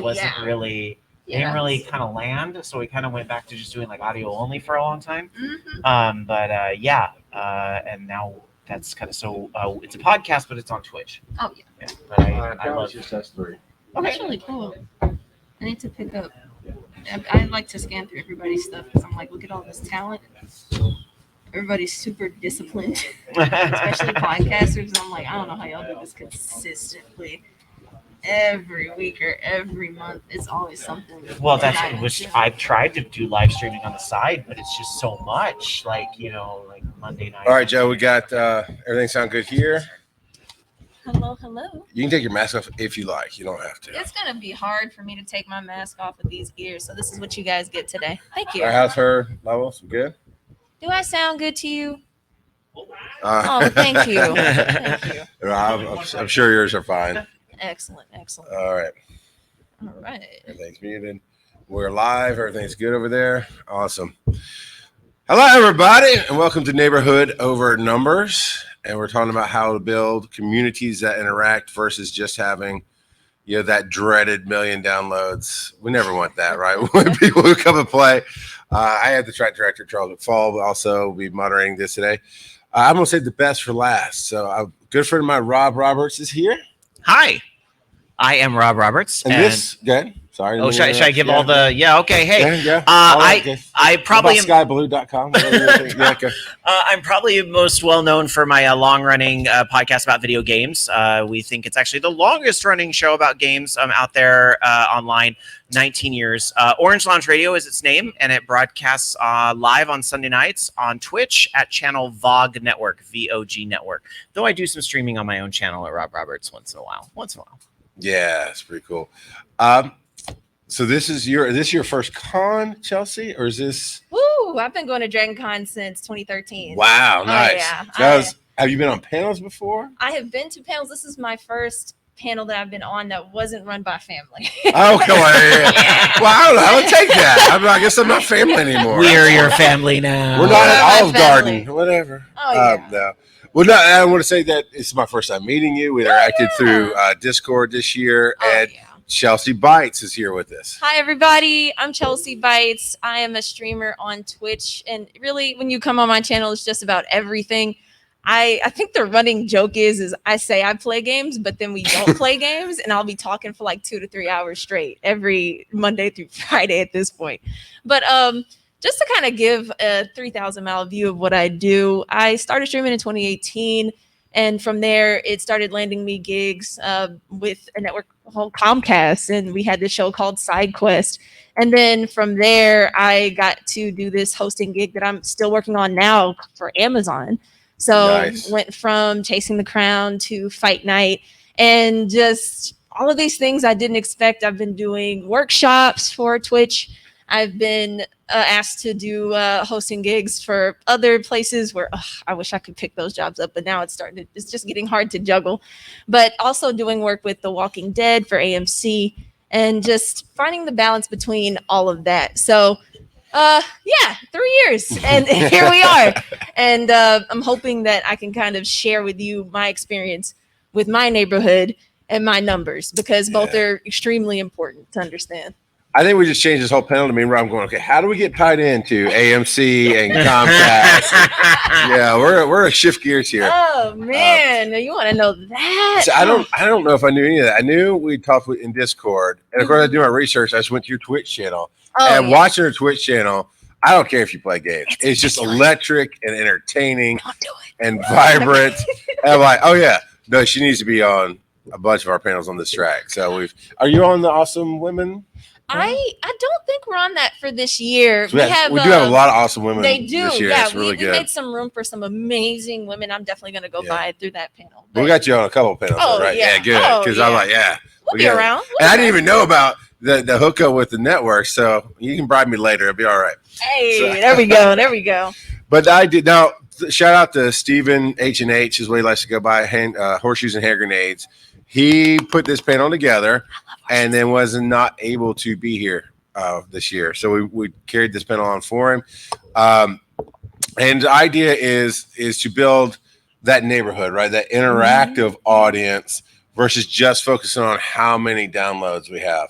wasn't really didn't really kind of land, so we kind of went back to just doing like audio only for a long time. And now that's kind of it's a podcast, but it's on Twitch. Oh yeah. Yeah, but I love just us three. That's really cool. I need to pick up. I like to scan through everybody's stuff because I'm like, look at all this talent. Everybody's super disciplined, especially podcasters. And I'm like, I don't know how y'all do this consistently. Every week or every month, it's always something. Well, I've tried to do live streaming on the side, but it's just so much. Like Monday night. All right, Joe, we got everything sound good here. Hello. You can take your mask off if you like. You don't have to. It's gonna be hard for me to take my mask off with these ears, so this is what you guys get today. Thank you. All right, how's her levels? Good? Do I sound good to you? Thank you. Thank you. I'm sure yours are fine. Excellent. All right. Everything's muted. We're live. Everything's good over there. Awesome. Hello, everybody, and welcome to Neighborhood Over Numbers. And we're talking about how to build communities that interact versus just having, that dreaded million downloads. We never want that, right? When people who come and play. I had the track director, Charles McFall, but also be moderating this today. I'm going to save the best for last. So a good friend of mine, Rob Roberts, is here. Hi, I am Rob Roberts. And this, good. Sorry. Oh, should I give all the? Yeah. Okay. Hey. Yeah. I probably skyblue.com. I'm probably most well known for my long-running podcast about video games. We think it's actually the longest-running show about games out there online. 19 years. Orange Lounge Radio is its name, and it broadcasts live on Sunday nights on Twitch at channel VOG Network, VOG Network. Though I do some streaming on my own channel at Rob Roberts once in a while. Yeah, it's pretty cool. So this is your first con, Chelsea, or is this? Woo! I've been going to Dragon Con since 2013. Wow, nice. Yeah. Have you been on panels before? I have been to panels. This is my first panel that I've been on that wasn't run by family. Oh, come on. Yeah. Well, I don't know. I would take that. I guess I'm not family anymore. We're your family now. We're not at Olive Garden. Whatever. Oh, yeah. No. Well, no, I want to say that it's my first time meeting you. We interacted through Discord this year, and Chelsea Bites is here with us. Hi, everybody. I'm Chelsea Bites. I am a streamer on Twitch, and really, when you come on my channel, it's just about everything. I think the running joke is I say I play games, but then we don't play games, and I'll be talking for like 2 to 3 hours straight every Monday through Friday at this point. But just to kind of give a 3,000-mile view of what I do, I started streaming in 2018, and from there, it started landing me gigs with a network called Comcast, and we had this show called Side Quest. And then from there, I got to do this hosting gig that I'm still working on now for Amazon. So went from Chasing the Crown to Fight Night, and just all of these things I didn't expect. I've been doing workshops for Twitch. I've been asked to do hosting gigs for other places where I wish I could pick those jobs up, but now it's just getting hard to juggle. But also doing work with The Walking Dead for AMC, and just finding the balance between all of that. So 3 years, and here we are. And I'm hoping that I can kind of share with you my experience with my neighborhood and my numbers, because both are extremely important to understand. I think we just changed this whole panel to me where I'm going, okay, how do we get tied into AMC and Comcast? Yeah, we're gonna shift gears here. Oh man, you want to know that? So I don't know if I knew any of that. I knew we talked in Discord, and of course I do my research. I just went to your Twitch channel and watching your Twitch channel. I don't care if you play games. It's just electric and entertaining and vibrant. And I'm like, oh yeah, no, she needs to be on a bunch of our panels on this track. So are you on the Awesome Women? I don't think we're on that for this year. So we do have a lot of awesome women. They do. This year. Yeah, it's really we made some room for some amazing women. I'm definitely going to go by through that panel. We got you on a couple of panels, right? Yeah, good. Because I'm like, we'll be around. And I didn't even know about the hookup with the network, so you can bribe me later. It'll be all right. Hey, there we go. There we go. But I did now. Shout out to Stephen H&H is what he likes to go by. Horseshoes and Hand Grenades. He put this panel together and then was not able to be here this year. So we carried this panel on for him. And the idea is to build that neighborhood, right? That interactive audience versus just focusing on how many downloads we have.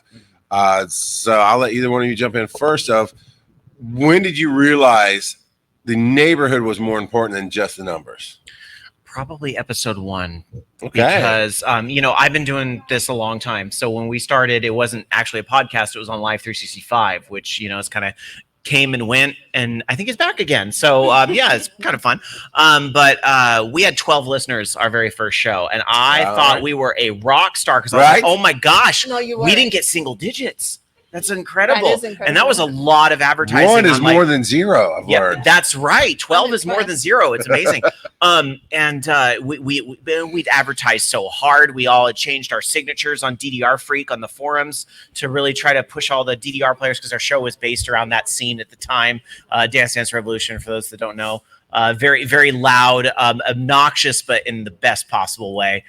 So I'll let either one of you jump in first. When did you realize the neighborhood was more important than just the numbers? Probably episode 1. Okay. Because, I've been doing this a long time. So when we started, it wasn't actually a podcast. It was on Live 365, which, it's kind of came and went, and I think it's back again. So, it's kind of fun. But we had 12 listeners our very first show, and I thought we were a rock star because I was like, oh my gosh, No, you we weren't. didn't get single digits. That's incredible. That is incredible. And that was a lot of advertising. 1 is more than 0. I've learned. That's right. 12 is more than 0. It's amazing. We'd advertised so hard. We all had changed our signatures on DDR Freak on the forums to really try to push all the DDR players because our show was based around that scene at the time. Dance Dance Revolution, for those that don't know. Very, very loud, obnoxious, but in the best possible way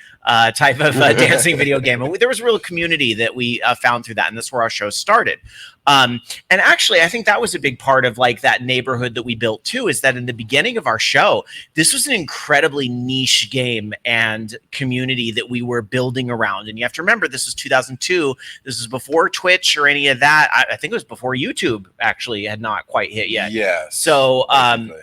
type of dancing video game. And there was a real community that we found through that. And that's where our show started. And actually, I think that was a big part of like that neighborhood that we built too, is that in the beginning of our show, this was an incredibly niche game and community that we were building around. And you have to remember, this was 2002. This was before Twitch or any of that. I think it was before YouTube actually had not quite hit yet. Yeah. So,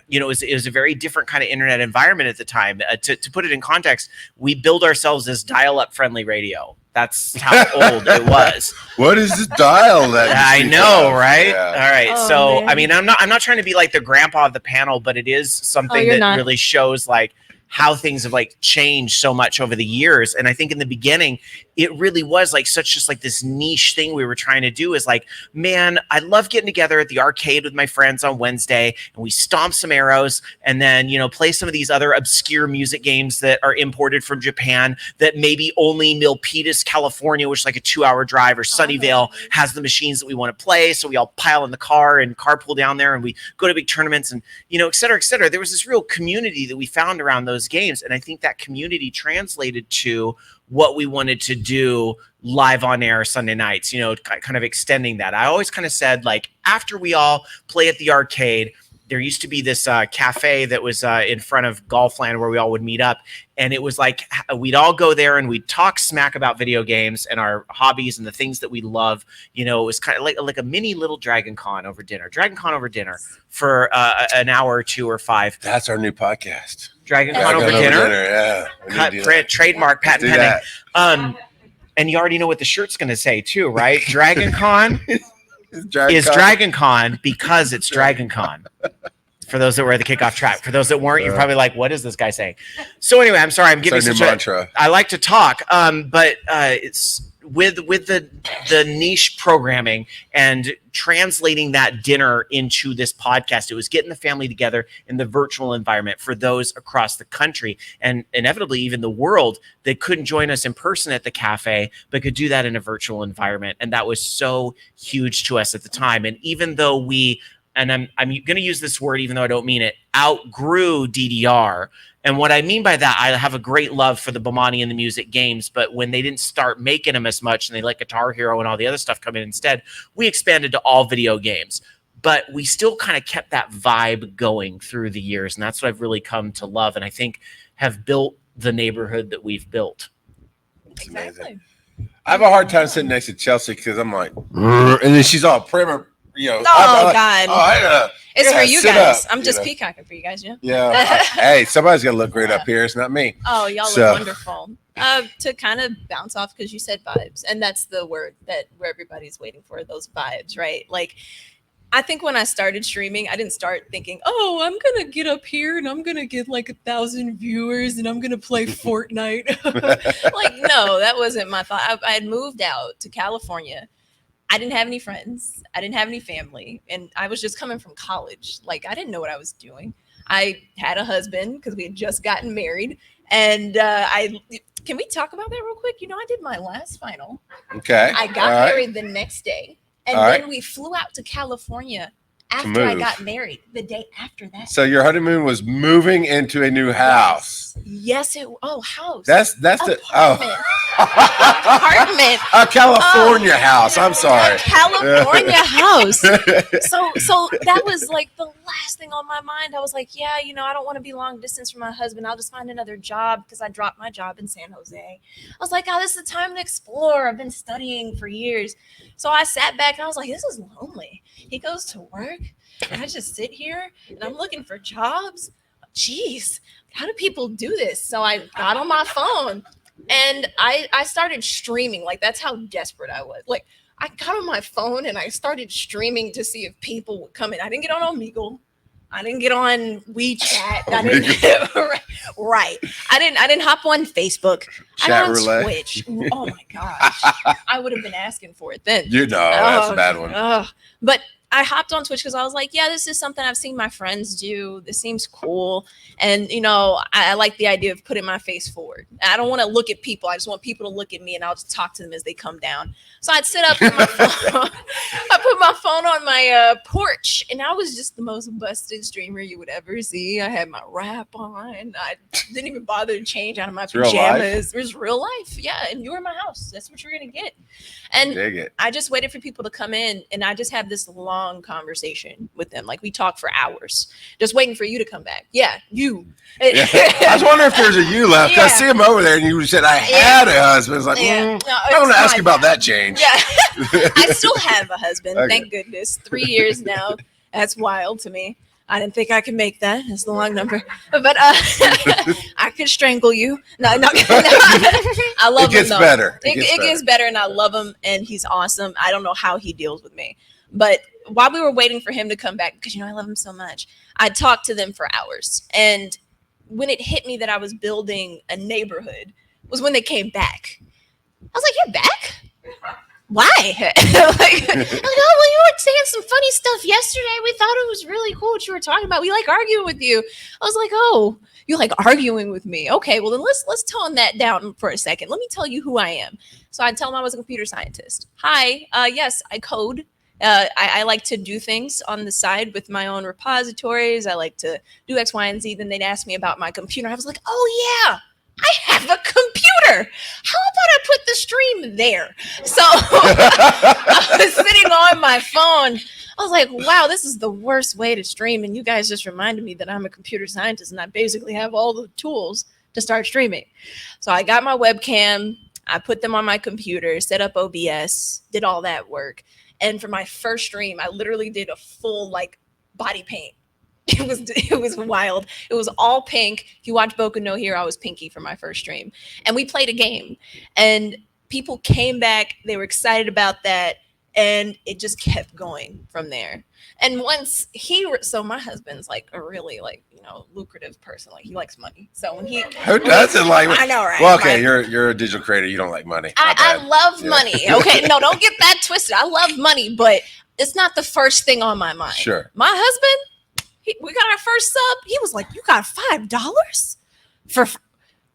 it was a very different kind of internet environment at the time. To put it in context, we billed ourselves as dial-up friendly radio. That's how old it was. What is the dial that I know, right? Yeah. All right. Oh, so, man. I mean, I'm not trying to be like the grandpa of the panel, but it is something you're that not. really shows like how things have like changed so much over the years. And I think in the beginning, it really was like just like this niche thing we were trying to do is like, man, I love getting together at the arcade with my friends on Wednesday and we stomp some arrows and then, play some of these other obscure music games that are imported from Japan that maybe only Milpitas, California, which is like a 2-hour drive, or Sunnyvale has the machines that we want to play. So we all pile in the car and carpool down there and we go to big tournaments and, et cetera, et cetera. There was this real community that we found around those games. And I think that community translated to what we wanted to do live on air Sunday nights, kind of extending that. I always kind of said, like, after we all play at the arcade, there used to be this cafe that was in front of Golfland where we all would meet up. And it was like, we'd all go there and we'd talk smack about video games and our hobbies and the things that we love. It was kind of like a mini little Dragon Con over dinner for an hour or 2 or 5. That's our new podcast. Dragon Con over dinner. Yeah. Trademark, patent pending. And you already know what the shirt's going to say too, right? Dragon Con is Dragon Con because it's Dragon Con. For those that were at the kickoff track. For those that weren't, you're probably like, what is this guy saying? So anyway, I'm sorry, I'm giving such mantra. I like to talk, but it's with the niche programming and translating that dinner into this podcast. It was getting the family together in the virtual environment for those across the country and inevitably even the world that couldn't join us in person at the cafe, but could do that in a virtual environment. And that was so huge to us at the time. And even though we, and I'm going to use this word even though I don't mean it, outgrew DDR. And what I mean by that, I have a great love for the Bomani and the music games, but when they didn't start making them as much and they let Guitar Hero and all the other stuff come in instead, we expanded to all video games. But we still kind of kept that vibe going through the years. And that's what I've really come to love. And I think have built the neighborhood that we've built. Exactly. I have a hard time sitting next to Chelsea because I'm like, and then she's all primer. Oh, God. It's for you guys. Up, I'm just peacocking for you guys, yeah? Yeah. Hey, somebody's going to look great up here. It's not me. Oh, y'all look wonderful. To kind of bounce off, because you said vibes, and that's the word where everybody's waiting for, those vibes, right? Like, I think when I started streaming, I didn't start thinking, oh, I'm going to get up here and I'm going to get like 1,000 viewers and I'm going to play Fortnite. Like, no, that wasn't my thought. I had moved out to California. I didn't have any friends. I didn't have any family. And I was just coming from college. Like, I didn't know what I was doing. I had a husband because we had just gotten married. And can we talk about that real quick? I did my last final. Okay. I got married the next day. And then we flew out to California after I got married, the day after that. So your honeymoon was moving into a new house. Yes, house. That's the apartment. A California house. I'm sorry. A California house. So that was like the last thing on my mind. I was like, yeah, I don't want to be long distance from my husband. I'll just find another job because I dropped my job in San Jose. I was like, oh, this is the time to explore. I've been studying for years. So I sat back and I was like, this is lonely. He goes to work and I just sit here and I'm looking for jobs. Jeez, how do people do this? So I got on my phone and I started streaming. Like, that's how desperate I was. Like, I got on my phone and I started streaming to see if people would come in. I didn't get on Omegle. I didn't get on WeChat. Right. I didn't hop on Facebook. Chat I got on roulette. Twitch. Oh my gosh. I would have been asking for it then. That's a bad one. But I hopped on Twitch because I was like, yeah, this is something I've seen my friends do. This seems cool. And, I like the idea of putting my face forward. I don't want to look at people. I just want people to look at me and I'll just talk to them as they come down. So I'd sit up with my phone. I put my phone on my porch and I was just the most busted streamer you would ever see. I had my wrap on. I didn't even bother to change out of my pajamas. It was real life. Yeah. And you were in my house. That's what you're going to get. And dig it. I just waited for people to come in and I just had this long conversation with them. Like, we talked for hours, just waiting for you to come back. Yeah, you. Yeah. I was wondering if there's a you left. Yeah. I see him over there and you said I had a husband. It's like, I'm going to ask you about that change. Yeah. I still have a husband. Okay. Thank goodness. 3 years now. That's wild to me. I didn't think I could make that. It's the long number. But I could strangle you. No. I love him. It gets better. It gets better, and I love him, and he's awesome. I don't know how he deals with me. But while we were waiting for him to come back, because, I love him so much, I talked to them for hours. And when it hit me that I was building a neighborhood was when they came back. I was like, you're back? Why? like, oh, well, you were saying some funny stuff yesterday. We thought it was really cool what you were talking about. We like arguing with you. I was like, oh, you like arguing with me? Okay, well then let's tone that down for a second. Let me tell you who I am. So I tell them I was a computer scientist. Hi, yes, I code. I like to do things on the side with my own repositories. I like to do X, Y, and Z. Then they'd ask me about my computer. I was like, oh yeah, I have a computer. How about I put the stream there? So I was sitting on my phone. I was like, wow, this is the worst way to stream. And you guys just reminded me that I'm a computer scientist and I basically have all the tools to start streaming. So I got my webcam. I put them on my computer, set up OBS, did all that work. And for my first stream, I literally did a full body paint. It was wild. It was all pink. If you watch Boku no Hero, I was Pinky for my first stream. And we played a game. And people came back. They were excited about that. And it just kept going from there. And once so my husband's a really lucrative person. He likes money. So when who doesn't like? I know, right? Well, okay, you're a digital creator. You don't like money. I love money. Okay, no, don't get that twisted. I love money, but it's not the first thing on my mind. Sure. My husband, we got our first sub. He was like, "You got $5 for."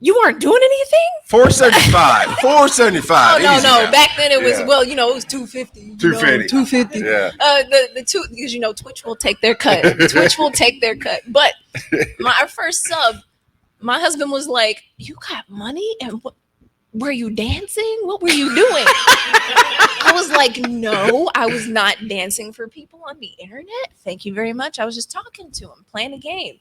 You weren't doing anything? $4.75. $4.75. Oh, no. Now. Back then it was, it was $2.50. $2.50. Yeah. The two, because Twitch will take their cut. But our first sub, my husband was like, "You got money? And what? Were you dancing? What were you doing?" I was like, "No, I was not dancing for people on the internet. Thank you very much. I was just talking to him, playing a game."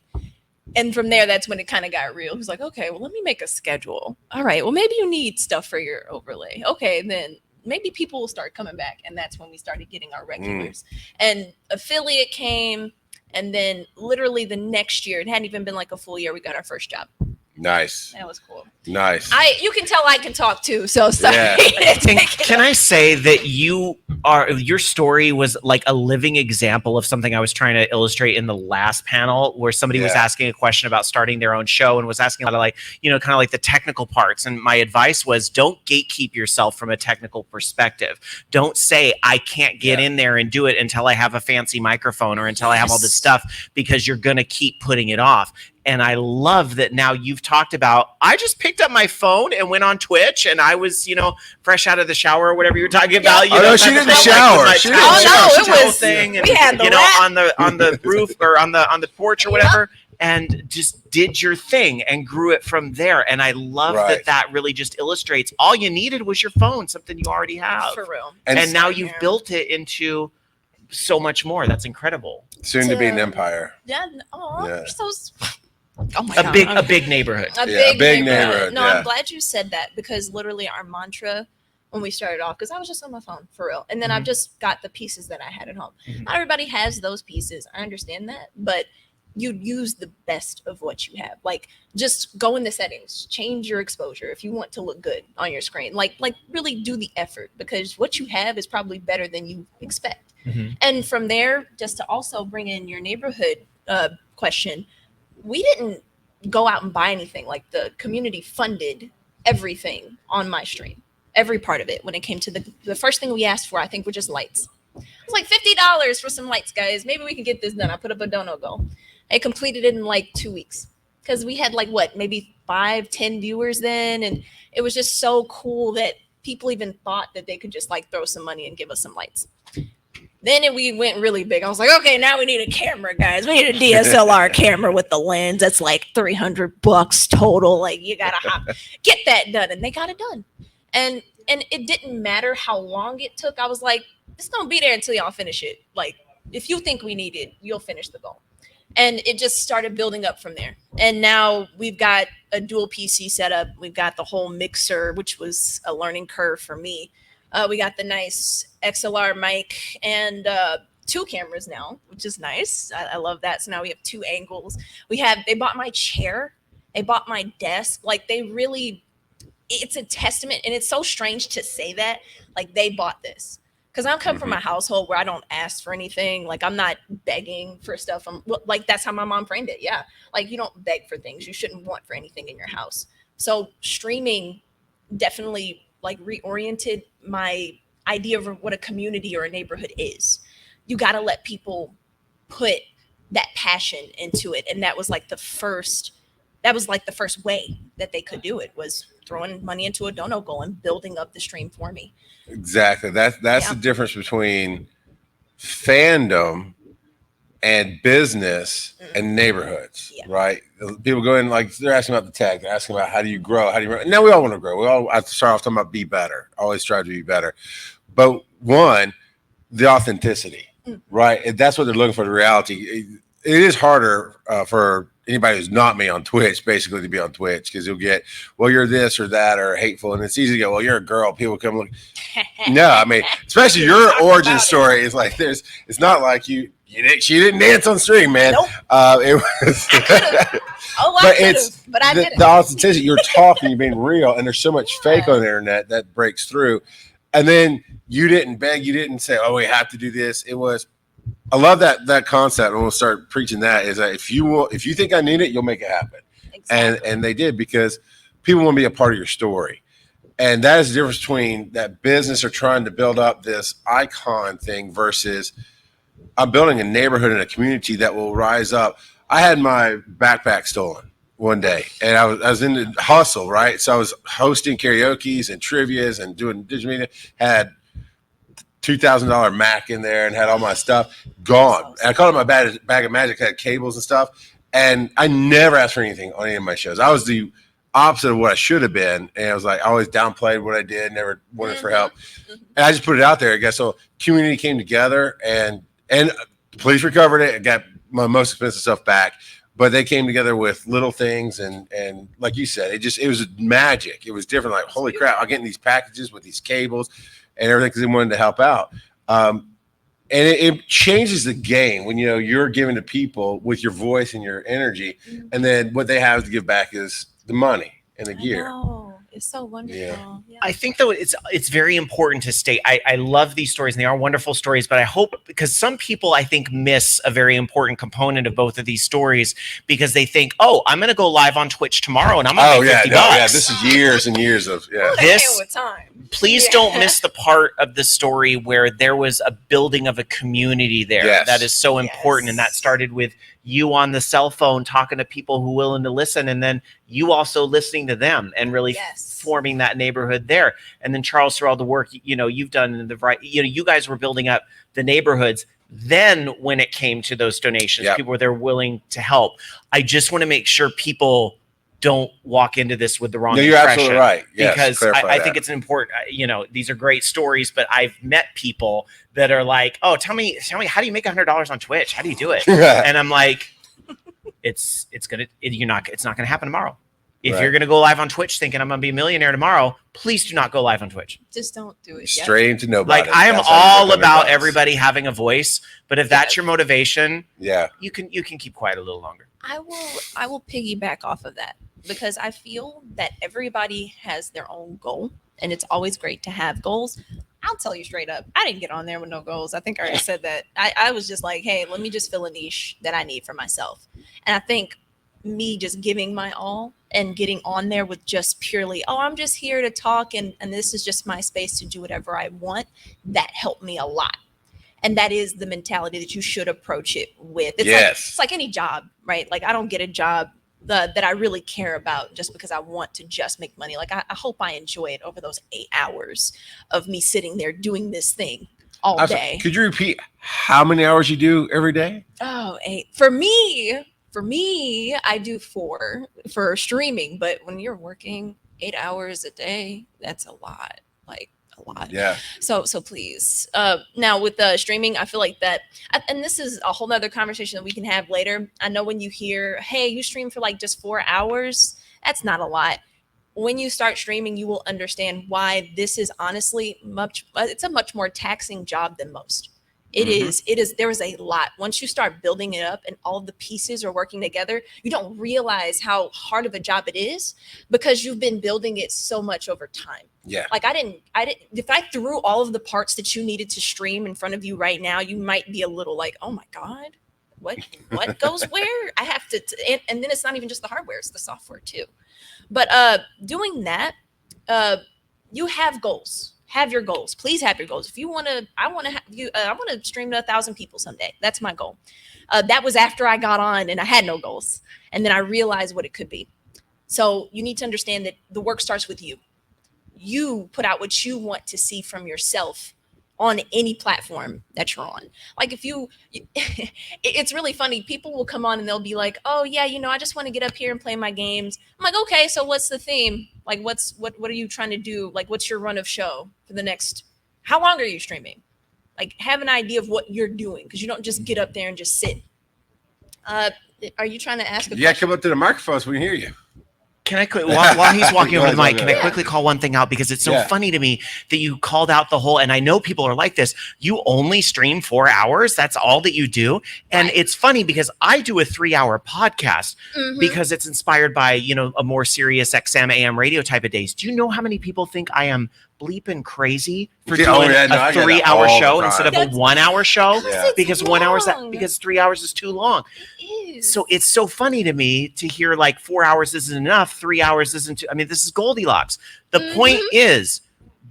And from there, that's when it kind of got real. He was like, okay, well, let me make a schedule. All right, well, maybe you need stuff for your overlay. Okay, then maybe people will start coming back. And that's when we started getting our regulars. And affiliate came. And then literally the next year, it hadn't even been a full year, we got our first job. Nice. That was cool. Nice. You can tell I can talk too. So sorry. Yeah. Can I say that your story was like a living example of something I was trying to illustrate in the last panel, where somebody was asking a question about starting their own show and was asking a lot of kind of the technical parts. And my advice was, don't gatekeep yourself from a technical perspective. Don't say, I can't get in there and do it until I have a fancy microphone or until I have all this stuff, because you're going to keep putting it off. And I love that now you've talked about, I just picked up my phone and went on Twitch, and I was, fresh out of the shower or whatever you were talking about. She didn't shower. It was thing, and, we had the on the roof or on the porch or whatever. and just did your thing and grew it from there. And I love that really just illustrates all you needed was your phone, something you already have. For real. And now you've built it into so much more. That's incredible. Soon to be an empire. Yeah. Oh, Yeah. Oh my God. A big neighborhood. A big neighborhood. No, yeah. I'm glad you said that, because literally our mantra when we started off, because I was just on my phone for real. And then I've just got the pieces that I had at home. Not everybody has those pieces. I understand that. But you use the best of what you have. Like, just go in the settings, change your exposure if you want to look good on your screen. Like really do the effort, because what you have is probably better than you expect. And from there, just to also bring in your neighborhood question, we didn't go out and buy anything. Like, the community funded everything on my stream, every part of it. When it came to the first thing we asked for, I think, were just lights. It was like $50 for some lights, guys. Maybe we can get this done. I put up a dono goal. I completed it in like 2 weeks, because we had like maybe 5-10 viewers then. And it was just so cool that people even thought that they could just like throw some money and give us some lights. Then we went really big. I was like, okay, now we need a camera, guys. We need a DSLR camera with the lens. That's like $300 total. Like, you gotta get that done. And they got it done. And it didn't matter how long it took. I was like, it's gonna be there until y'all finish it. Like, if you think we need it, you'll finish the goal. And it just started building up from there. And now we've got a dual PC setup. We've got the whole mixer, which was a learning curve for me. We got the nice XLR mic and 2 cameras now, which is nice. I love that. So now we have 2 angles. They bought my chair. They bought my desk. Like, it's a testament. And it's so strange to say that, like, they bought this. Because I come from a household where I don't ask for anything. Like, I'm not begging for stuff. Like, that's how my mom framed it. Yeah. Like, you don't beg for things. You shouldn't want for anything in your house. So streaming definitely like reoriented my idea of what a community or a neighborhood is. You got to let people put that passion into it. And that was like the first way that they could do it, was throwing money into a dono goal and building up the stream for me. Exactly. That's the difference between fandom and business and neighborhoods, right? People go in, like, they're asking about the tag. They're asking about how do you grow? Now we all want to grow. We all have to start off talking about be better. Always strive to be better. But one, the authenticity, right? And that's what they're looking for, the reality. It is harder for anybody who's not me on Twitch, basically, to be on Twitch, because you'll get, well, you're this or that or hateful, and it's easy to go, well, you're a girl. People come look. No, I mean, especially your origin story is like, it's not like she didn't dance on stream, man. Nope. It was. But I didn't. The authenticity. You're talking, you're being real, and there's so much fake on the internet that breaks through. And then you didn't beg, you didn't say, oh, we have to do this. It was. I love that concept, and we'll start preaching that. Is that if you think I need it, you'll make it happen. Exactly. And they did, because people want to be a part of your story. And that is the difference between that business or trying to build up this icon thing versus I'm building a neighborhood and a community that will rise up. I had my backpack stolen one day, and I was in the hustle, right? So I was hosting karaoke's and trivias and doing digital media, had $2,000 Mac in there and had all my stuff gone. And I called it my bag of magic, had cables and stuff. And I never asked for anything on any of my shows. I was the opposite of what I should have been. And I was like, I always downplayed what I did, never wanted for help. And I just put it out there, I guess. So community came together, and the police recovered it and got my most expensive stuff back. But they came together with little things, and like you said, it was magic. It was different. Like, holy crap, I'm getting these packages with these cables and everything, because they wanted to help out. And it changes the game when, you're giving to people with your voice and your energy, and then what they have to give back is the money and the gear. It's so wonderful. Yeah. I think, though, it's very important to state, I love these stories, and they are wonderful stories, but I hope, because some people, I think, miss a very important component of both of these stories, because they think, oh, I'm going to go live on Twitch tomorrow and I'm going to make $50. Yeah, this is years and years of, Please don't miss the part of the story where there was a building of a community there. Yes. That is so important. And that started with you on the cell phone talking to people who are willing to listen, and then you also listening to them and really forming that neighborhood there. And then, Charles, through all the work you've done in the right, you guys were building up the neighborhoods. Then when it came to those donations, Yep. people were there willing to help. I just want to make sure people don't walk into this with the wrong No, you're impression. absolutely right. Yes, Because clarify I that. think it's an important, these are great stories, but I've met people that are like, oh, tell me, how do you make $100 on Twitch? How do you do it? And I'm like, it's not gonna happen tomorrow. If Right. you're gonna go live on Twitch thinking I'm gonna be a millionaire tomorrow, please do not go live on Twitch. Just don't do it. Yet. Straight into nobody. Like I am That's how you all make about $100. everybody having a voice, but if that's your motivation, Yeah. you can keep quiet a little longer. I will piggyback off of that because I feel that everybody has their own goal and it's always great to have goals. I'll tell you straight up, I didn't get on there with no goals. I think I already said that. I was just like, hey, let me just fill a niche that I need for myself. And I think me just giving my all and getting on there with just purely, oh, I'm just here to talk and this is just my space to do whatever I want, that helped me a lot. And that is the mentality that you should approach it with. It's like any job, right? Like I don't get a job that I really care about just because I want to just make money. Like I hope I enjoy it over those 8 hours of me sitting there doing this thing all day. Could you repeat how many hours you do every day? Oh, 8. For me, I do 4 for streaming, but when you're working 8 hours a day, that's a lot. Like a lot. Yeah. So please. Now with the streaming, I feel like that, and this is a whole nother conversation that we can have later. I know when you hear, hey, you stream for like just 4 hours, that's not a lot. When you start streaming, you will understand why this is honestly it's a much more taxing job than most. It is. There is a lot. Once you start building it up and all of the pieces are working together, you don't realize how hard of a job it is because you've been building it so much over time. Yeah. Like I didn't, if I threw all of the parts that you needed to stream in front of you right now, you might be a little like, oh my God, what goes where? I have to, and then it's not even just the hardware, it's the software too. But doing that, you have goals. Have your goals. Please have your goals. If you want to, I want to stream to 1,000 people someday. That's my goal. That was after I got on and I had no goals. And then I realized what it could be. So you need to understand that the work starts with you. You put out what you want to see from yourself on any platform that you're on. Like if it's really funny. People will come on and they'll be like, oh yeah, I just want to get up here and play my games. I'm like, okay, so what's the theme? Like what are you trying to do? Like what's your run of show for the next, how long are you streaming? Like have an idea of what you're doing because you don't just get up there and just sit. Are you trying to ask a question? Come up to the microphone so we can hear you. Can I while he's walking over the mic, can I Yeah. quickly call one thing out because it's so funny to me that you called out the whole, and I know people are like this. You only stream 4 hours. That's all that you do. And Right. it's funny because I do a 3-hour podcast Mhm. because it's inspired by, a more serious XM AM radio type of days. Do you know how many people think I am bleeping crazy for Yeah, doing I get a that 3-hour all the show time. instead of a That's- 1-hour show? Yeah. It's Because long. because 3 hours is too long. It is. So it's so funny to me to hear like 4 hours isn't enough, 3 hours isn't. I mean, this is Goldilocks. The point is,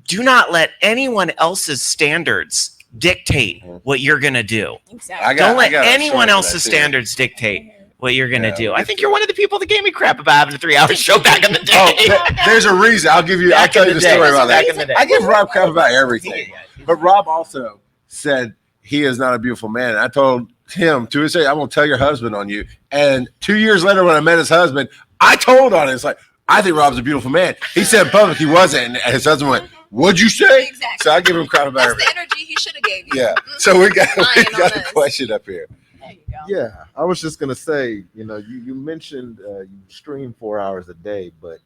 do not let anyone else's standards dictate what you're gonna do. Exactly. Don't let I got a anyone story for else's that, too. standards dictate what you're gonna Yeah. do. I think you're one of the people that gave me crap about having a 3-hour show back in the day. Oh, there's a reason. I'll tell Back you in the the day. story about Back that. in the day. I give Rob crap about everything. But Rob also said he is not a beautiful man. I told him to his face, I'm going to tell your husband on you. And 2 years later, when I met his husband, I told on it. It's like, I think Rob's a beautiful man. He said in public he wasn't. And his husband went, what'd you say? Exactly. So I give him crap about That's everything. the energy he should have gave you. Yeah. So we got Lying on a us. question up here. There you go. Yeah, I was just gonna say, you mentioned you stream 4 hours a day, but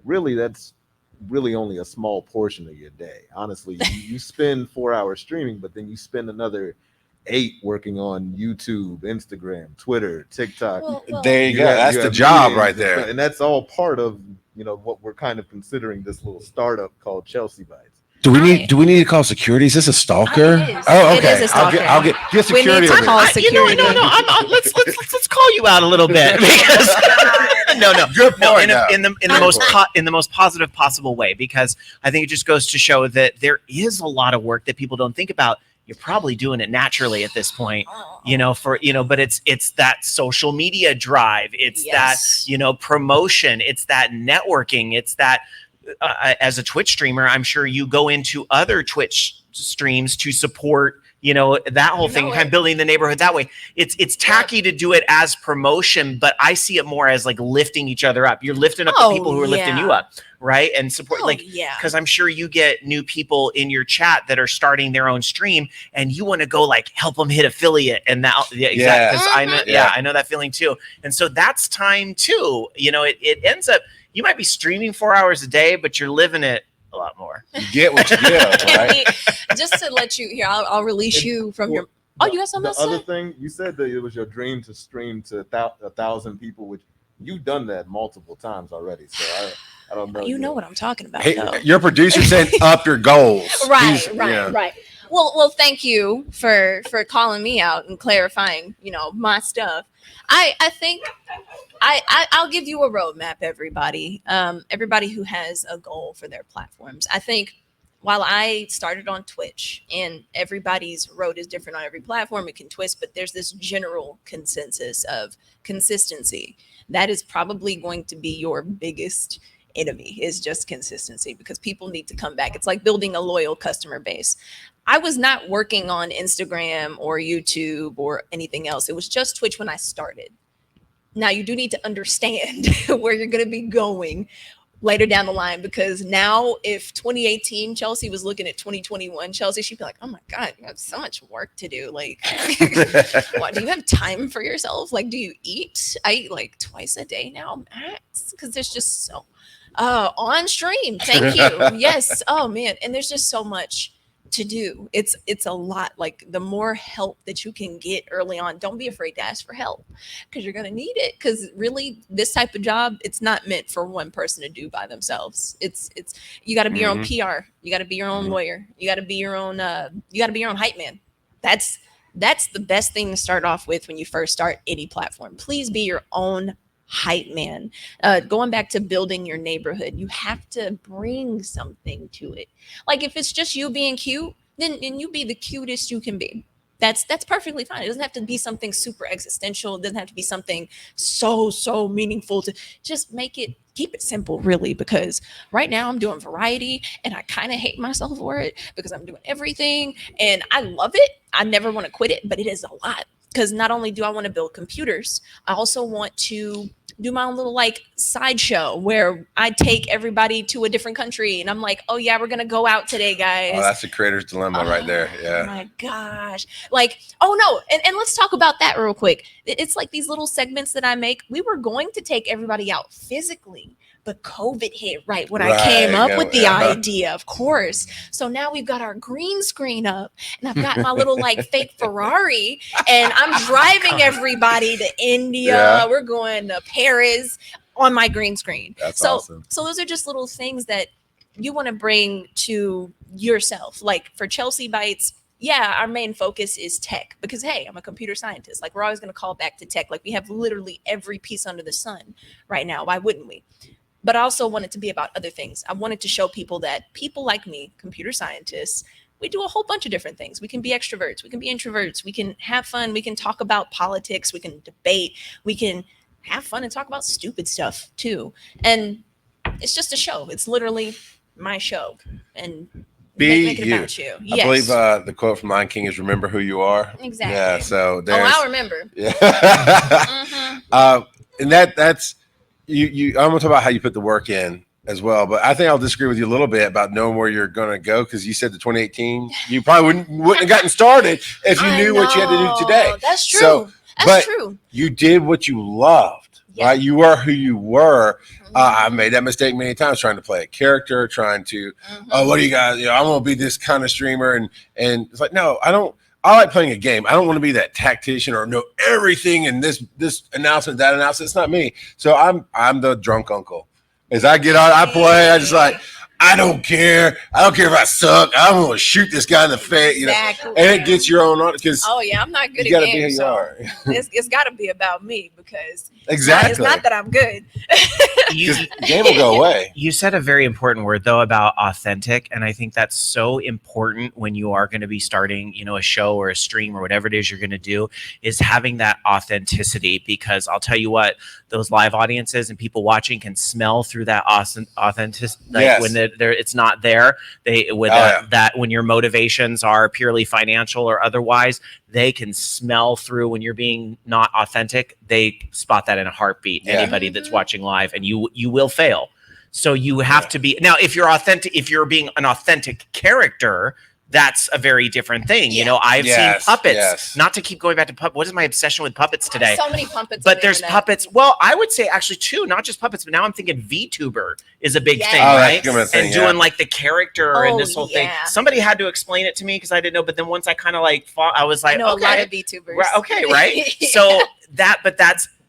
really that's really only a small portion of your day. Honestly, you spend 4 hours streaming, but then you spend another 8 working on YouTube, Instagram, Twitter, TikTok. Well, There you go. have- That's you the have job meetings right and there. stuff, and that's all part of what we're kind of considering this little startup called Chelsea Bites. Do we need- do we need to call security? Is this a stalker? It is. Oh, It okay. is a stalker. I'll get We need security. to over call here. security. Let's call you out a little bit because no. Good No, point. in the most positive possible way, because I think it just goes to show that there is a lot of work that people don't think about. You're probably doing it naturally at this point, but it's that social media drive. It's Yes. that, promotion. It's that networking. It's that, as a Twitch streamer, I'm sure you go into other Twitch streams to support, that whole You thing, know kind of it. building the neighborhood that way. It's tacky to do it as promotion, but I see it more as like lifting each other up. You're lifting up the people who are lifting you up, right? And support, because I'm sure you get new people in your chat that are starting their own stream, and you want to go like help them hit affiliate, and that exactly. Because I know, I know that feeling too. And so that's time too. It ends up, you might be streaming 4 hours a day, but you're living it a lot more. You get what you get, right? Just to let you here, I'll release you from your. Oh, you got something else to other say? thing you said that it was your dream to stream to 1,000 people, which you've done that multiple times already. So I don't know. You know what I'm talking about, Hey, though. your producer said up your goals. Right. Well, thank you for calling me out and clarifying, my stuff. I think I'll give you a roadmap, everybody. Everybody who has a goal for their platforms. I think while I started on Twitch, and everybody's road is different on every platform, it can twist, but there's this general consensus of consistency. That is probably going to be your biggest enemy, is just consistency, because people need to come back. It's like building a loyal customer base. I was not working on Instagram or YouTube or anything else. It was just Twitch when I started. Now you do need to understand where you're going to be going later down the line, because now if 2018 Chelsea was looking at 2021 Chelsea, she'd be like, oh my God, you have so much work to do. Like, what, do you have time for yourself? Like, do you eat? I eat like twice a day now, max, because there's just so on stream. Thank you. Yes. Oh man. And there's just so much to do. It's a lot. Like, the more help that you can get early on, don't be afraid to ask for help, because you're going to need it. Because really, this type of job, it's not meant for one person to do by themselves. It's you got to be your own PR. You got to be your own lawyer. You got to be your own hype man. That's the best thing to start off with when you first start any platform. Please be your own hype man. Going back to building your neighborhood, you have to bring something to it. Like, if it's just you being cute, then you be the cutest you can be. That's perfectly fine. It doesn't have to be something super existential. It doesn't have to be something so meaningful. To just keep it simple, really, because right now I'm doing variety and I kind of hate myself for it, because I'm doing everything and I love it. I never want to quit it, but it is a lot. Because not only do I want to build computers, I also want to do my own little like sideshow where I take everybody to a different country, and I'm like, oh yeah, we're gonna go out today, guys. Oh, that's the creator's dilemma right there. Yeah. Oh my gosh. Like, oh no, and let's talk about that real quick. It's like these little segments that I make. We were going to take everybody out physically, but COVID hit right when I came up with the idea, of course. So now we've got our green screen up, and I've got my little like fake Ferrari, and I'm driving everybody to India. Yeah. We're going to Paris on my green screen. That's awesome. So those are just little things that you want to bring to yourself. Like for Chelsea Bites, yeah, our main focus is tech, because hey, I'm a computer scientist. Like, we're always going to call back to tech. Like, we have literally every piece under the sun right now. Why wouldn't we? But I also want it to be about other things. I wanted to show people that people like me, computer scientists, we do a whole bunch of different things. We can be extroverts. We can be introverts. We can have fun. We can talk about politics. We can debate. We can have fun and talk about stupid stuff too. And it's just a show. It's literally my show. And make it about you. I believe the quote from Lion King is "Remember who you are." Exactly. Yeah. So I'll remember. Yeah. And that's you. I'm gonna talk about how you put the work in as well, but I think I'll disagree with you a little bit about knowing where you're gonna go, because you said the 2018, you probably wouldn't have gotten started if you knew what you had to do today. That's true. So, that's true. You did what you loved. Yeah. Right? You were who you were. I made that mistake many times, trying to play a character, trying to, oh, what do you guys, I'm going to be this kind of streamer. And it's like, no, I like playing a game. I don't want to be that tactician or know everything and this announcement, that announcement. It's not me. So I'm the drunk uncle. As I get on, I play, I just like, I don't care. I don't care if I suck. I'm going to shoot this guy in the face, exactly. And it gets your own, because oh yeah, I'm not good you at gotta games. Be who you are. It's got to be about me, because exactly. It's not that I'm good. The game will go away. You said a very important word though about authentic, and I think that's so important when you are going to be starting, a show or a stream or whatever it is you're going to do, is having that authenticity. Because I'll tell you what, those live audiences and people watching can smell through that authenticity, like when it's not there. That when your motivations are purely financial or otherwise, they can smell through when you're being not authentic. They spot that in a heartbeat. Anybody that's watching live, and you will fail. So you have to be, now if you're authentic, if you're being an authentic character, that's a very different thing. You know, I've seen puppets, not to keep going back to puppets. What is my obsession with puppets today? So many puppets. But there's puppets. Well, I would say actually too, not just puppets, but now I'm thinking VTuber is a big thing, right? Thing, and doing like the character and this whole thing. Yeah. Somebody had to explain it to me because I didn't know. But then once I kind of like I was like, I know okay, a lot of VTubers. Right. So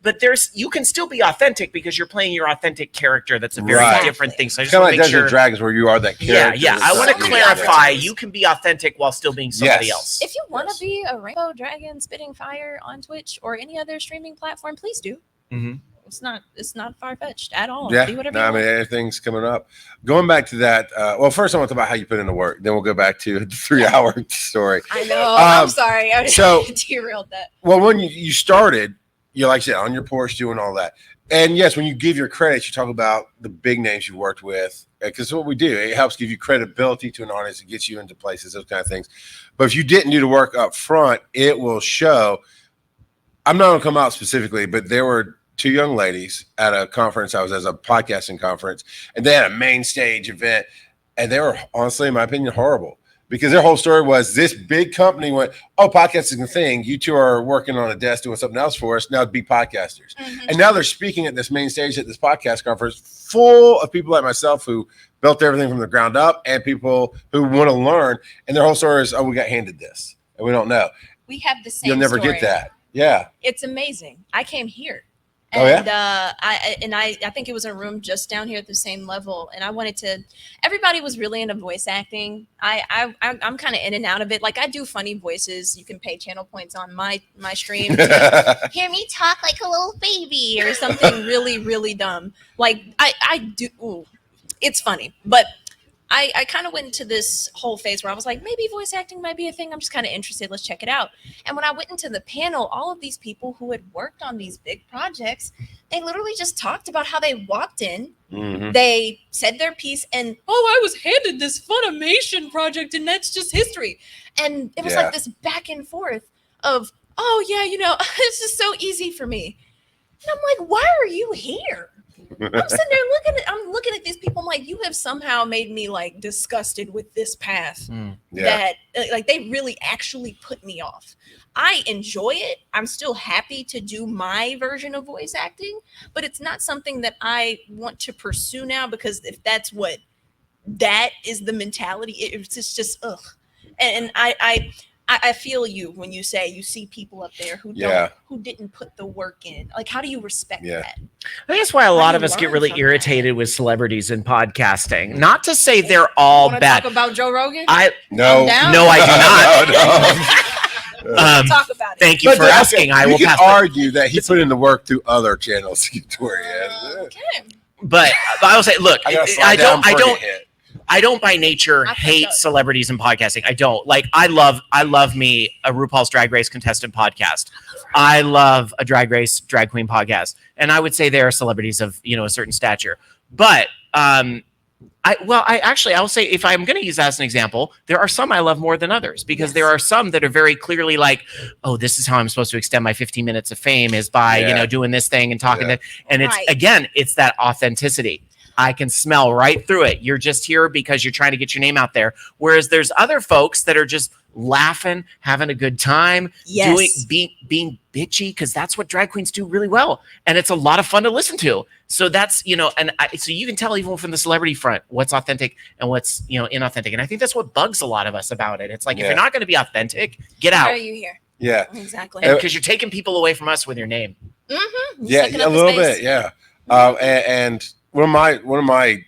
but you can still be authentic because you're playing your authentic character. That's a very different thing. So I just want to make sure. Dungeons & Dragons, where you are that character. Yeah. I want to clarify. You can be authentic while still being somebody else. If you want to be a rainbow dragon spitting fire on Twitch or any other streaming platform, please do. Mm-hmm. It's not far-fetched at all. Yeah, do whatever you want. everything's coming up. Going back to that, well, first I want to talk about how you put in the work. Then we'll go back to the 3-hour story. I know. I'm sorry. I derailed that. Well, when you started, you like I said, on your porch doing all that. And yes, when you give your credits, you talk about the big names you worked with, because what we do, it helps give you credibility to an audience. It gets you into places, those kind of things. But if you didn't do the work up front, it will show. I'm not going to come out specifically, but there were 2 young ladies at a conference. I was at a podcasting conference, and they had a main stage event, and they were honestly, in my opinion, horrible. Because their whole story was this big company went, oh, podcasting is a thing. You two are working on a desk doing something else for us. Now be podcasters. Mm-hmm. And now they're speaking at this main stage at this podcast conference full of people like myself who built everything from the ground up and people who want to learn. And their whole story is, oh, we got handed this and we don't know. We have the same You'll never story. get that. Yeah. It's amazing. I came here. And, I think it was a room just down here at the same level. And I wanted to, everybody was really into voice acting. I'm kind of in and out of it. Like I do funny voices. You can pay channel points on my stream to hear me talk like a little baby or something really, really dumb. Like I do. Ooh, it's funny, but I kind of went into this whole phase where I was like, maybe voice acting might be a thing. I'm just kind of interested. Let's check it out. And when I went into the panel, all of these people who had worked on these big projects, they literally just talked about how they walked in, they said their piece, and, I was handed this Funimation project, and that's just history. And it was like this back and forth of, it's just so easy for me. And I'm like, why are you here? I'm sitting there looking at these people. I'm like, you have somehow made me like disgusted with this path that like they really actually put me off. I enjoy it. I'm still happy to do my version of voice acting, but it's not something that I want to pursue now, because if that is the mentality, it's just ugh. And I feel you when you say you see people up there who didn't put the work in. Like, how do you respect that? I think that's why a lot of us get really irritated with celebrities in podcasting. Not to say they're all bad. Talk about Joe Rogan? No, I do not. Talk about it. Thank you for asking. I will pass. Argue that he put in the work through other channels to get to where he is. Okay. But I will say, look, I don't by nature hate celebrities in podcasting. I don't. Like, I love me a RuPaul's Drag Race contestant podcast. I love a Drag Race drag queen podcast. And I would say they are celebrities of, a certain stature. But I'll say, if I'm going to use that as an example, there are some I love more than others, because there are some that are very clearly like, oh, this is how I'm supposed to extend my 15 minutes of fame, is by, doing this thing and talking that. And it's that authenticity. I can smell right through it. You're just here because you're trying to get your name out there. Whereas there's other folks that are just laughing, having a good time, being bitchy, because that's what drag queens do really well. And it's a lot of fun to listen to. So that's, so you can tell even from the celebrity front what's authentic and what's, inauthentic. And I think that's what bugs a lot of us about it. It's like, if you're not going to be authentic, get out. Why are you here? Yeah. Exactly. Because you're taking people away from us with your name. Mm-hmm. Yeah, a little bit. Yeah. And one of my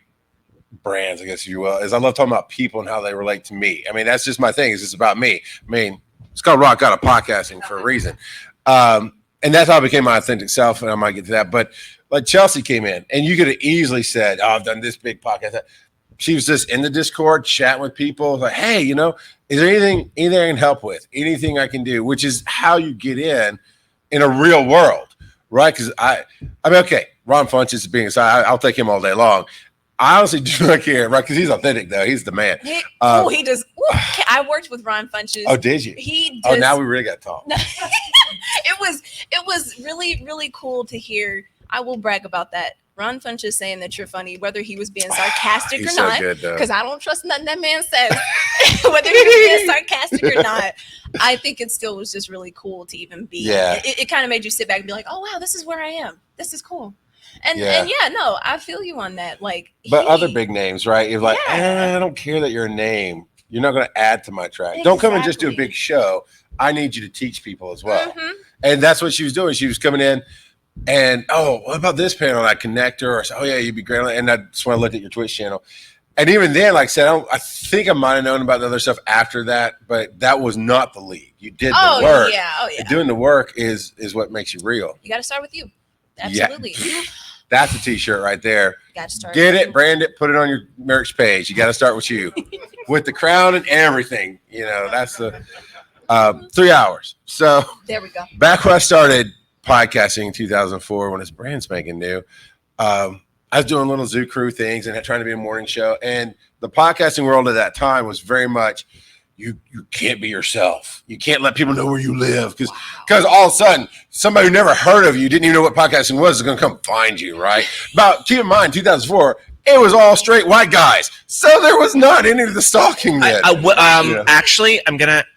brands, I guess you will, is I love talking about people and how they relate to me. I mean, that's just my thing. It's just about me. I mean, Scott Rock got a podcasting for a reason. And that's how I became my authentic self, and I might get to that. But like Chelsea came in, and you could have easily said, I've done this big podcast. She was just in the Discord chatting with people, like, hey, is there anything I can help with? Anything I can do? Which is how you get in a real world, right? Because I mean, okay, Ron Funches being aside, I'll take him all day long. I honestly do not care, right? Because he's authentic, though. He's the man. He does. I worked with Ron Funches. Oh, did you? He does. Oh, now we really got to talk. It was really, really cool to hear. I will brag about that. Ron Funches saying that you're funny, whether he was being sarcastic He's or so not, good, though. because I don't trust nothing that man says. Whether he was being sarcastic or not, I think it still was just really cool to even be. Yeah. It kind of made you sit back and be like, oh wow, this is where I am. This is cool. And Yeah. no, I feel you on that. Like, But other big names, right? You're like, Yeah. I don't care that you're a name. You're not going to add to my track. Don't come and just do a Exactly. big show. I need you to teach people as well. Mhm. And that's what she was doing. She was coming in and, oh, what about this panel? And I connect her or say, oh, yeah, you'd be great. And that's when I looked at your Twitch channel. And even then, like I said, I think I might have known about the other stuff after that, but that was not the lead. You did the work. Oh yeah. Doing the work is what makes you real. You got to start with you. Yeah. Absolutely. You That's a t-shirt right there. got to start. Get with it, you. brand it, put it on your merch page. You got to start with you, with the crown and everything. You know, that's the 3 hours. So There we go. back when I started podcasting in 2004, when it's brand spanking new, I was doing little Zoo Crew things and trying to be a morning show. And the podcasting world at that time was very much, you can't be yourself. You can't let people know where you live because all of a sudden somebody who never heard of you, didn't even know what podcasting was, is going to come find you, right? But keep in mind, 2004, it was all straight white guys, so there was not any of the stalking yet. Yeah. Actually,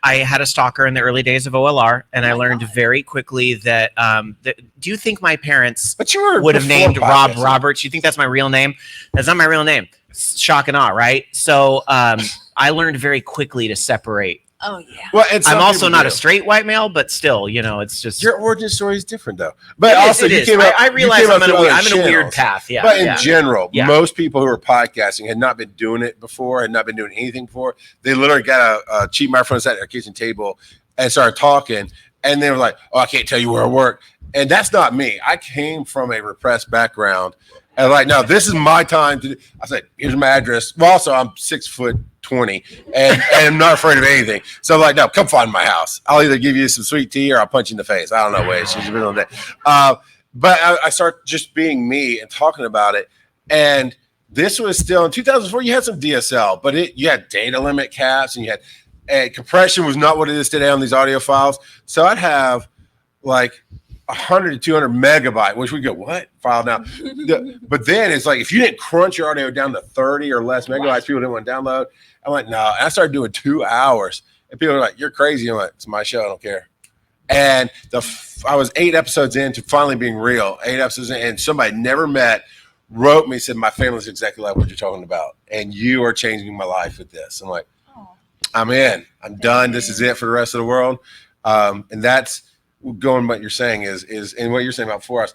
I had a stalker in the early days of OLR, and I learned very quickly that, do you think my parents But you were would have before named Rob podcasting. Roberts? You think that's my real name? That's not my real name. Shock and awe, right? So I learned very quickly to separate. Oh yeah. Well, and some I'm also people not do. a straight white male, but still, it's just. Your origin story is different, though. But It is, also, it you is. came out. I you realize came I'm out in through other a weird channels. path. Yeah. But in yeah. general, Yeah. most people who are podcasting had not been doing it before, had not been doing anything before. They literally got a cheap microphone, sat at their kitchen table, and started talking. And they were like, "Oh, I can't tell you where I work." And that's not me. I came from a repressed background, and like, no, this is my time to. I said, "Here's my address." Well, also, I'm 6'20" and I'm not afraid of anything. So I'm like, no, come find my house. I'll either give you some sweet tea or I'll punch you in the face. I don't know which. It's the middle of the day. But I start just being me and talking about it. And this was still in 2004. You had some DSL, but you had data limit caps and you had compression was not what it is today on these audio files. So I'd have like 100 to 200 megabyte, which we go, what file now? But then it's like, if you didn't crunch your audio down to 30 or less megabytes, people didn't want to download. I'm like, no. And I started doing 2 hours and people are like, you're crazy. I'm like, it's my show. I don't care. And I was 8 episodes into finally being real, 8 episodes in, and somebody I never met wrote me, said, my family's exactly like what you're talking about. And you are changing my life with this. I'm like, I'm in. I'm done. This is it for the rest of the world. And that's going what you're saying is and what you're saying about 4 hours.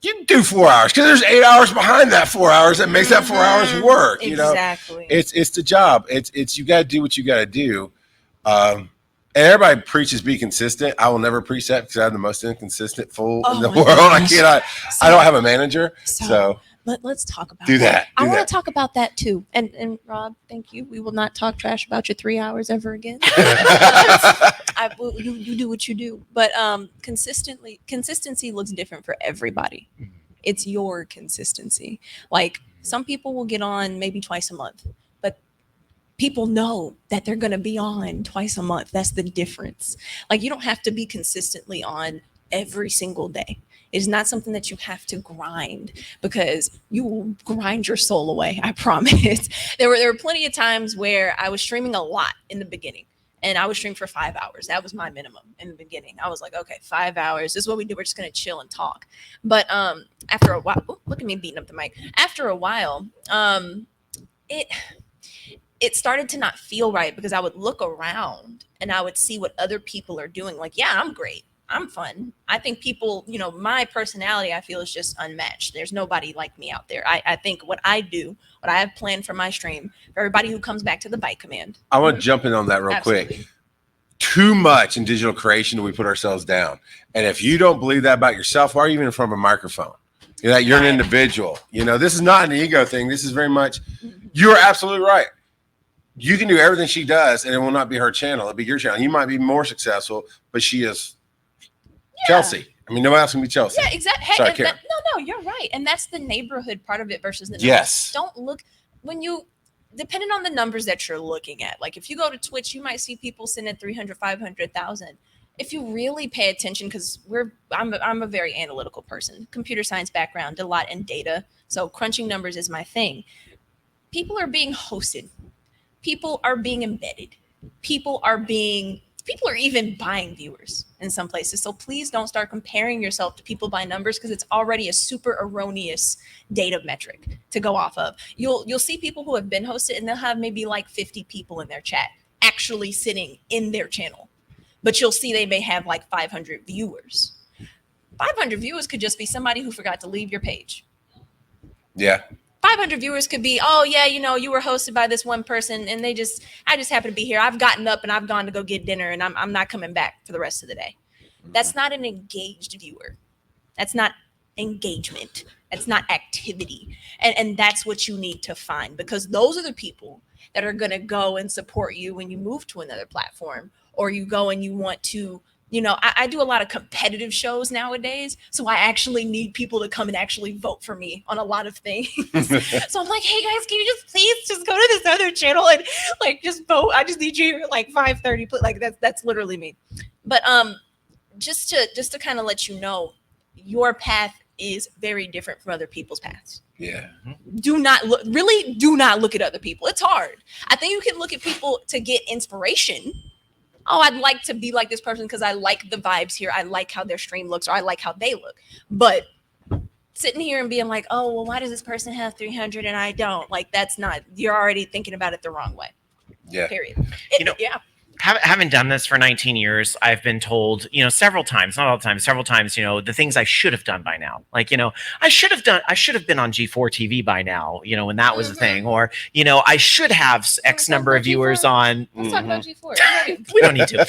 You do 4 hours because there's 8 hours behind that 4 hours that makes that 4 hours work. You know, Exactly. it's the job. It's you got to do what you got to do. And everybody preaches be consistent. I will never preach that because I have the most inconsistent fool in the my world. gosh. I don't have a manager, so let's talk about do that. I Do want that. to talk about that too. And Rob, thank you. We will not talk trash about your 3 hours ever again. You do what you do, but consistency looks different for everybody. It's your consistency. Like some people will get on maybe twice a month, but people know that they're going to be on twice a month. That's the difference. Like you don't have to be consistently on every single day. It is not something that you have to grind because you will grind your soul away. I promise. There were plenty of times where I was streaming a lot in the beginning. And I would stream for 5 hours. That was my minimum in the beginning. I was like, okay, 5 hours. This is what we do. We're just gonna chill and talk. But after a while, look at me beating up the mic. After a while, it started to not feel right because I would look around and I would see what other people are doing. Like, yeah, I'm great. I'm fun. I think people, my personality, I feel is just unmatched. There's nobody like me out there. I think what I do, what I have planned for my stream, for everybody who comes back to the Bite Command. I want to jump in on that real quick. Absolutely. Too much in digital creation do we put ourselves down. And if you don't believe that about yourself, why are you even in front of a microphone? You're an individual. This is not an ego thing. This is very much, you're absolutely right. You can do everything she does and it will not be her channel. It'll be your channel. You might be more successful, but she is Chelsea. I mean, nobody else can be Chelsea. Yeah, exactly. Sorry, Hey, Karen. no, you're right. And that's the neighborhood part of it versus the numbers. Yes. Don't look when you depending on the numbers that you're looking at. Like if you go to Twitch, you might see people sitting at 300, 500,000. If you really pay attention, because I'm a very analytical person, computer science background, did a lot in data. So crunching numbers is my thing. People are being hosted. People are being embedded. People are even buying viewers in some places. So please don't start comparing yourself to people by numbers because it's already a super erroneous data metric to go off of. You'll see people who have been hosted and they'll have maybe like 50 people in their chat actually sitting in their channel. But you'll see they may have like 500 viewers. 500 viewers could just be somebody who forgot to leave your page. Yeah. 500 viewers could be, oh yeah, you were hosted by this one person and I just happen to be here. I've gotten up and I've gone to go get dinner and I'm not coming back for the rest of the day. That's not an engaged viewer. That's not engagement. That's not activity. And that's what you need to find because those are the people that are going to go and support you when you move to another platform or you go and you want to, I do a lot of competitive shows nowadays. So I actually need people to come and actually vote for me on a lot of things. So I'm like, hey guys, can you please go to this other channel and like just vote? I just need you here at like 5:30. Like that's literally me. But just to kind of let you know, your path is very different from other people's paths. Yeah. Do not look at other people. It's hard. I think you can look at people to get inspiration. Oh, I'd like to be like this person because I like the vibes here. I like how their stream looks or I like how they look. But sitting here and being like, oh, well, why does this person have 300 and I don't? Like, you're already thinking about it the wrong way. Yeah. Period. Yeah. Having done this for 19 years, I've been told, several times, not all the time, several times, the things I should have done by now. Like, I should have been on G4 TV by now, when that was a thing. Or, I should have X number of viewers on. Let's talk about G4. We don't need to.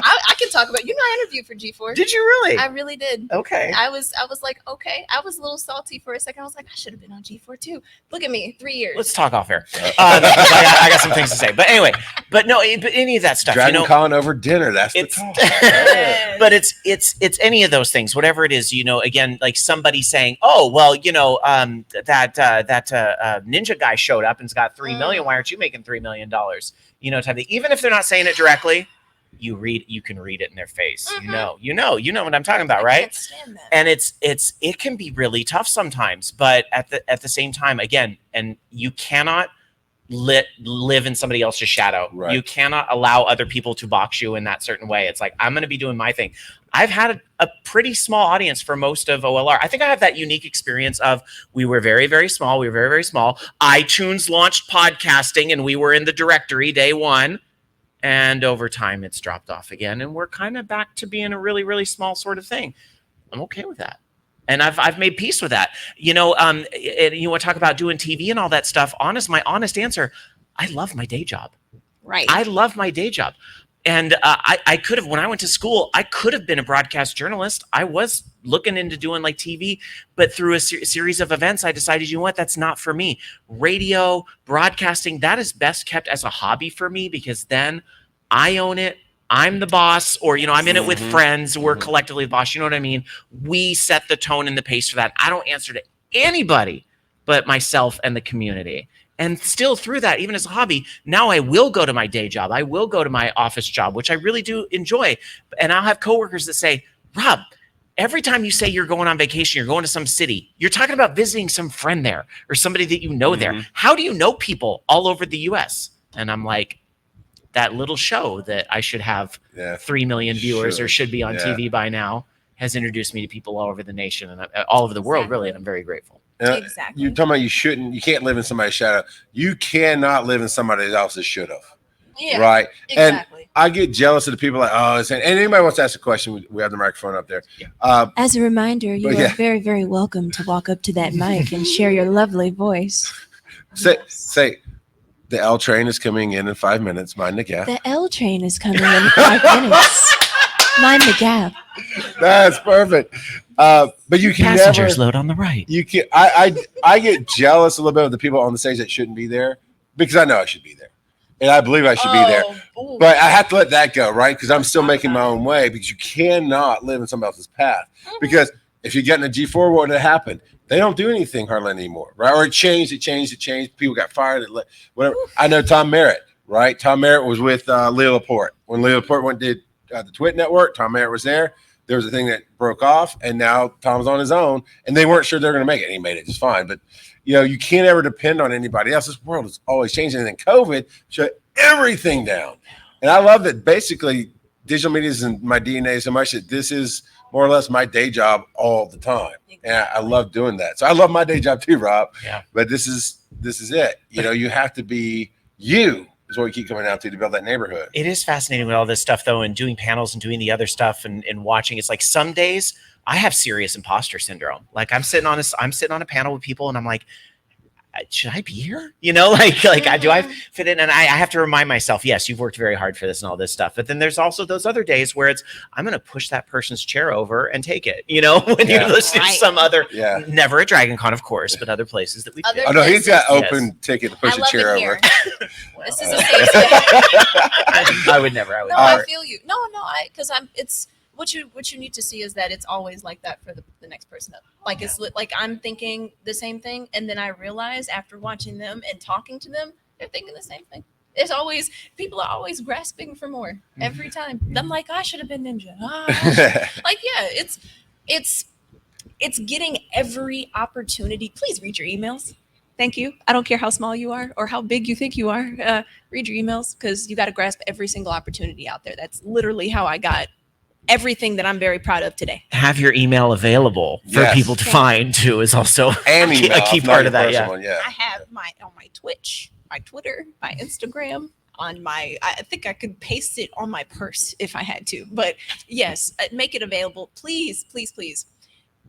I can talk about, I interviewed for G4. Did you really? I really did. Okay. I was like, okay. I was a little salty for a second. I was like, I should have been on G4 too. Look at me, 3 years. Let's talk off air. I got some things to say. But anyway, but any of that stuff. Dragon Con over dinner. That's the talk. But it's any of those things, whatever it is, again, like somebody saying, oh, well, that ninja guy showed up and's got 3 million. Why aren't you making $3 million? Type of thing. Even if they're not saying it directly, you can read it in their face. Mm-hmm. You know what I'm talking about, right? I can't stand that. And it can be really tough sometimes, but at the same time, again, and you cannot live in somebody else's shadow. Right. You cannot allow other people to box you in that certain way. It's like, I'm going to be doing my thing. I've had a pretty small audience for most of OLR. I think I have that unique experience of we were very, very small. We were very, very small. iTunes launched podcasting and we were in the directory day one. And over time, it's dropped off again. And we're kind of back to being a really, really small sort of thing. I'm okay with that. And I've made peace with that. You want to talk about doing TV and all that stuff. My honest answer, I love my day job. Right. I love my day job. And I could have, when I went to school, I could have been a broadcast journalist. I was looking into doing like TV, but through a series of events, I decided, that's not for me. Radio, broadcasting, that is best kept as a hobby for me because then I own it. I'm the boss, or, I'm in it with friends. We're collectively the boss. You know what I mean? We set the tone and the pace for that. I don't answer to anybody but myself and the community. And still through that, even as a hobby, now I will go to my day job. I will go to my office job, which I really do enjoy. And I'll have coworkers that say, Rob, every time you say you're going on vacation, you're going to some city, you're talking about visiting some friend there or somebody that you know there. How do you know people all over the U.S.? And I'm like, that little show that I should have 3 million viewers or should be on TV by now has introduced me to people all over the nation and all over the world, really. And I'm very grateful. Exactly. You're talking about you can't live in somebody's shadow. You cannot live in somebody else's should have. Yeah. Right. Exactly. And I get jealous of the people like, and anybody wants to ask a question, we have the microphone up there. Yeah. As a reminder, you are very, very welcome to walk up to that mic and share your lovely voice. Say, the L train is coming in 5 minutes. Mind the gap. The L train is coming in 5 minutes. Mind the gap. That's perfect. But you can passengers load on the right. You can. I get jealous a little bit of the people on the stage that shouldn't be there because I know I should be there. and I believe I should be there. Oh, But I have to let that go, right? Because I'm still making my own way. Because you cannot live in somebody else's path. Because if you get in a G4, what would have happened? They don't do anything hardly anymore, right? Or it changed. People got fired. Whatever. I know Tom Merritt, right? Tom Merritt was with Leo Laporte. When Leo Laporte went and did the Twit Network, Tom Merritt was there. There was a thing that broke off, and now Tom's on his own, and they weren't sure they're going to make it. And he made it just fine. But, you can't ever depend on anybody else. This world is always changing, and then COVID shut everything down. And I love that basically digital media is in my DNA so much that this is more or less my day job all the time. And I love doing that. So I love my day job too, Rob. Yeah. But this is it. You have to be you is what we keep coming out to build that neighborhood. It is fascinating with all this stuff though, and doing panels and doing the other stuff and watching. It's like some days I have serious imposter syndrome. Like I'm sitting on a panel with people and I'm like, should I be here? Do I fit in? And I have to remind myself, yes, you've worked very hard for this and all this stuff. But then there's also those other days where I'm going to push that person's chair over and take it, when you're listening to some other, never at Dragon Con, of course, but other places that we've been. Oh, no, he's got open ticket to push a chair over. This is a safe space. I would never. I feel you. No, because it's what you need to see is that it's always like that for the next person up. Like it's like I'm thinking the same thing, and then I realize after watching them and talking to them, they're thinking the same thing. It's always people are always grasping for more every time. I'm like, I should have been ninja. It's getting every opportunity. Please read your emails. Thank you. I don't care how small you are or how big you think you are. Read your emails because you got to grasp every single opportunity out there. That's literally how I got everything that I'm very proud of today. Have your email available for people to find too is also a key part of that. I have on my Twitch, my Twitter, my Instagram, I think I could paste it on my purse if I had to. But yes, make it available. Please, please, please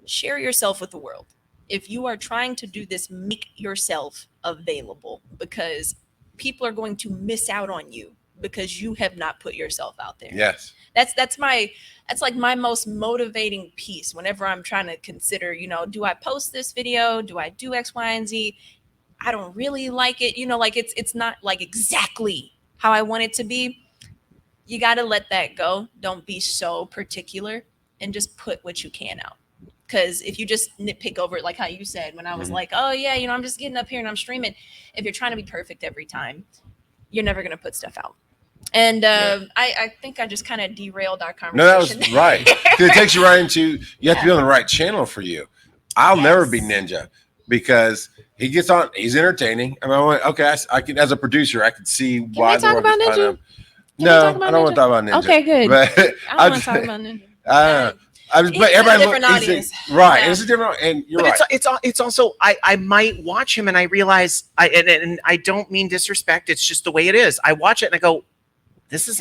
share yourself with the world. If you are trying to do this, make yourself available because people are going to miss out on you because you have not put yourself out there. Yes. That's like my most motivating piece whenever I'm trying to consider, do I post this video? Do I do X, Y, and Z? I don't really like it. It's not like exactly how I want it to be. You got to let that go. Don't be so particular and just put what you can out. Because if you just nitpick over it, like how you said, when I was like, oh yeah, I'm just getting up here and I'm streaming. If you're trying to be perfect every time, you're never going to put stuff out. And I think I just kind of derailed our conversation. No, that was right. It takes you right into, you have to be on the right channel for you. I'll never be Ninja because he gets on, he's entertaining. I went, okay, I can, as a producer, I could see why. Can we talk about Ninja? No, I don't want to talk about Ninja. Okay, good. But I don't want to talk about Ninja. But everybody different audience. Right. Yeah. It's a different, and you're but right. It's also I might watch him and I realize and I don't mean disrespect. It's just the way it is. I watch it and I go, this is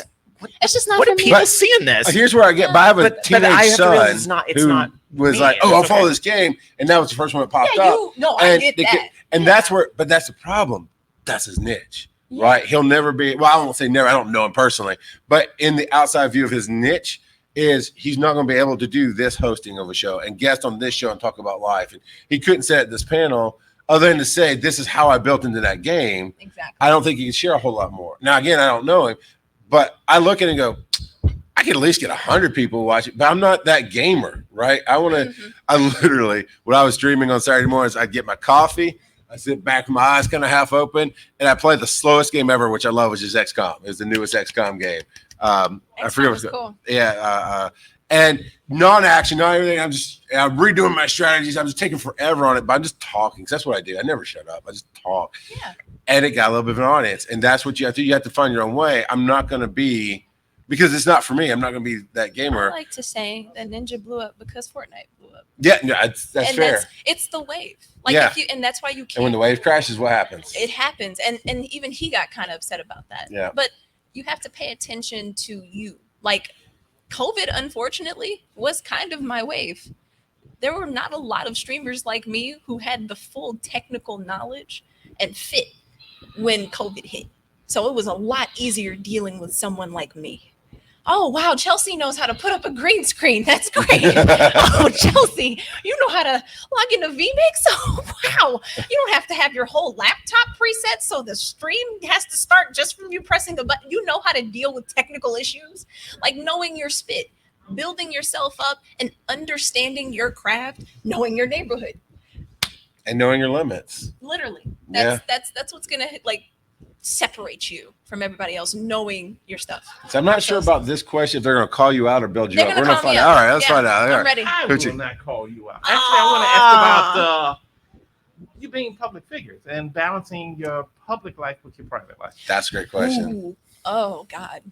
it's just not what for are me. people seeing this? Here's where I get. But I have a teenage son who was me. like, "Oh, I'll follow this game," and that was the first one that popped up. I get that. And that's where, but that's the problem. That's his niche, right? He'll never be. Well, I won't say never. I don't know him personally, but in the outside view of his niche, is he's not going to be able to do this hosting of a show and guest on this show and talk about life. And he couldn't say at this panel other than to say, this is how I built into that game. Exactly. I don't think he can share a whole lot more. Now, again, I don't know him, but I look at it and go, I could at least get 100 people watching, but I'm not that gamer, right? I want to, I literally, when I was streaming on Saturday mornings, I'd get my coffee, I sit back with my eyes kind of half open, and I play the slowest game ever, which I love, which is XCOM. It's the newest XCOM game. I forget what's cool. Yeah. And non-action, not everything. I'm redoing my strategies. I'm just taking forever on it, but I'm just talking. That's what I do. I never shut up. I just talk. Yeah. And it got a little bit of an audience. And that's what you have to do. You have to find your own way. I'm not going to be, because it's not for me. I'm not going to be that gamer. I like to say that Ninja blew up because Fortnite blew up. Yeah, no, that's fair. It's the wave. Like and that's why you can't. And when the wave crashes, what happens? It happens. And even he got kind of upset about that. Yeah. But you have to pay attention to you. Like COVID, unfortunately, was kind of my wave. There were not a lot of streamers like me who had the full technical knowledge and fit when COVID hit. So it was a lot easier dealing with someone like me. Oh, wow, Chelsea knows how to put up a green screen. That's great. Oh, Chelsea, you know how to log into vMix? Oh, wow. You don't have to have your whole laptop preset, so the stream has to start just from you pressing a button. You know how to deal with technical issues, like knowing your spit, building yourself up, and understanding your craft, knowing your neighborhood. And knowing your limits. Literally. That's what's going to, like, separate you from everybody else, knowing your stuff. So I'm not sure about this question, if they're going to call you out or build you They're up. gonna We're going to call me find out. out. All right, let's Yeah, find out. All I'm right. ready. I Hoochie. will not call you out. Actually, I want to ask about you being public figures and balancing your public life with your private life. That's a great question. Ooh. Oh God.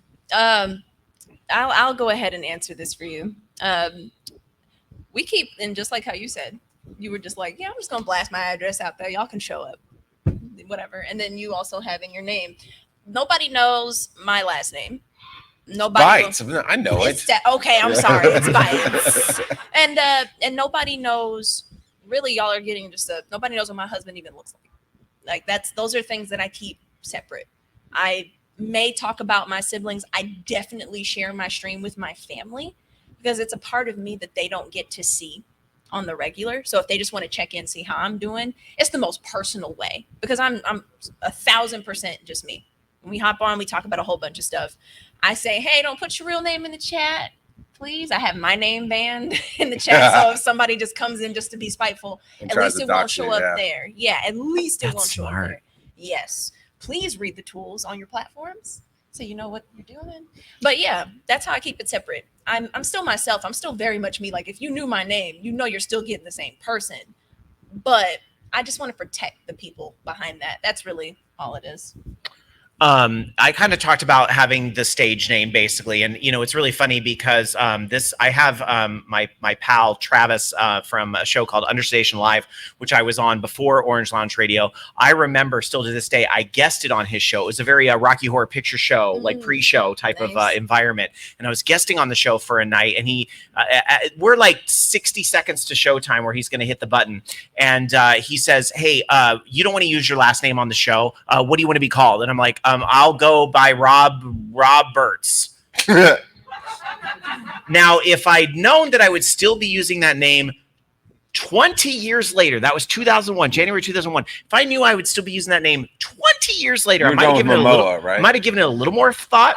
I'll go ahead and answer this for you. We keep, and just like how you said, you were just like, yeah, I'm just gonna blast my address out there. Y'all can show up, whatever. And then you also having your name. Nobody knows my last name. Nobody. Bites. I know it. Okay, I'm sorry. It's Bites. And nobody knows. Really, y'all are getting just a. Nobody knows what my husband even looks like. Those are things that I keep separate. I may talk about my siblings. I definitely share my stream with my family because it's a part of me that they don't get to see on the regular. So if they just want to check in, see how I'm doing, it's the most personal way because I'm 1,000% just me. When we hop on, we talk about a whole bunch of stuff. I say, hey, don't put your real name in the chat, please. I have my name banned in the chat. So if somebody just comes in just to be spiteful, And at tries least to it won't dox you, show up yeah. there. Yeah, at least it That's won't show up smart. there. Yes. Please read the tools on your platforms so you know what you're doing. But yeah, that's how I keep it separate. I'm still myself. I'm still very much me. Like if you knew my name, you know you're still getting the same person. But I just want to protect the people behind that. That's really all it is. I kind of talked about having the stage name basically, and it's really funny because I have my pal Travis from a show called Understation Live, which I was on before Orange Lounge Radio. I remember still to this day I guested on his show. It was a very Rocky Horror Picture Show, like pre-show type of Nice. environment, and I was guesting on the show for a night, and we're like 60 seconds to showtime where he's going to hit the button, and he says, "Hey, you don't want to use your last name on the show. What do you want to be called?" And I'm like, I'll go by Roberts. Now, if I'd known that I would still be using that name 20 years later, that was 2001, January 2001. If I knew I would still be using that name 20 years later, I You're might have going given it with a little, Momoa, right? might have given it a little more thought.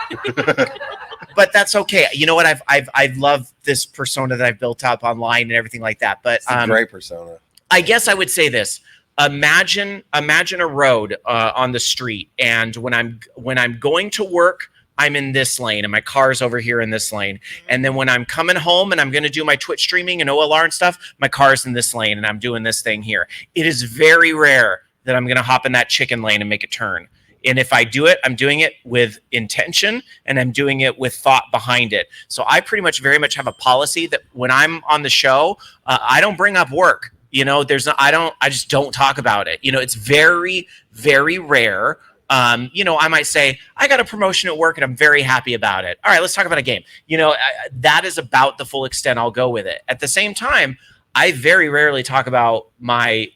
But that's okay. You know what? I've loved this persona that I've built up online and everything like that. But It's a great persona. I guess I would say this. Imagine a road on the street, and when I'm going to work, I'm in this lane, and my car's over here in this lane. And then when I'm coming home and I'm going to do my Twitch streaming and OLR and stuff, my car's in this lane, and I'm doing this thing here. It is very rare that I'm going to hop in that chicken lane and make a turn. And if I do it, I'm doing it with intention, and I'm doing it with thought behind it. So I pretty much very much have a policy that when I'm on the show, I don't bring up work. I just don't talk about it. It's very, very rare. I might say, I got a promotion at work and I'm very happy about it. All right, let's talk about a game. That is about the full extent I'll go with it. At the same time, I very rarely talk about my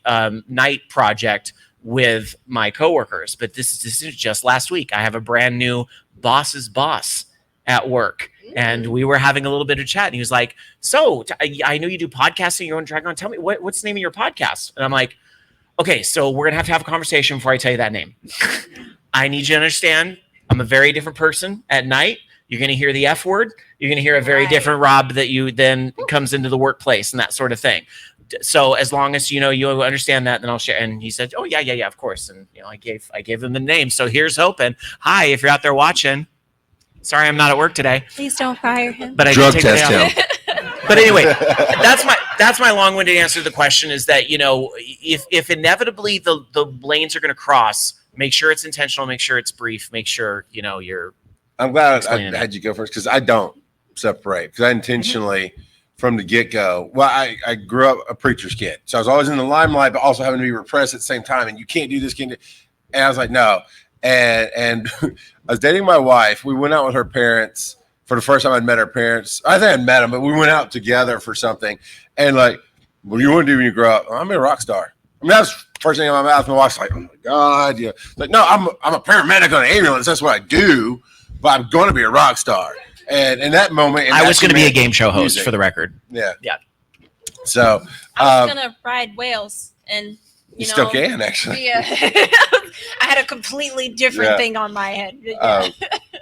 night project with my coworkers, but this is just last week. I have a brand new boss's boss at work. And we were having a little bit of chat, and he was like, "So I know you do podcasting. You're on Dragon. Tell me what's the name of your podcast?" And I'm like, "Okay, so we're gonna have to have a conversation before I tell you that name. I need you to understand. I'm a very different person at night. You're gonna hear the F word. You're gonna hear a very Right. different Rob that you then comes into the workplace and that sort of thing. So as long as you understand that, then I'll share." And he said, "Oh yeah, of course." And I gave him the name. So here's hoping. Hi, if you're out there watching. Sorry, I'm not at work today. Please don't fire him. But I Drug did take test it out. But anyway, that's my long-winded answer to the question is that if inevitably the lanes are going to cross, make sure it's intentional, make sure it's brief, make sure you're. I'm glad I Explain it. had you go first because I don't separate because I intentionally from the get-go. Well, I grew up a preacher's kid, so I was always in the limelight, but also having to be repressed at the same time. And you can't do this, can't do. And I was like, no. And I was dating my wife. We went out with her parents for the first time I'd met her parents. I think I'd met them, but we went out together for something. And like, what do you want to do when you grow up? I'm a rock star. I mean, that's the first thing in my mouth. My wife's like, "Oh my God." Yeah. Like, no, I'm a paramedic on an ambulance. That's what I do, but I'm going to be a rock star. And in that moment, I was going to be a game show host music. for the record. Yeah. Yeah. So I was gonna ride whales, and you still can actually. Yeah, I had a completely different Yeah. thing on my head. Yeah.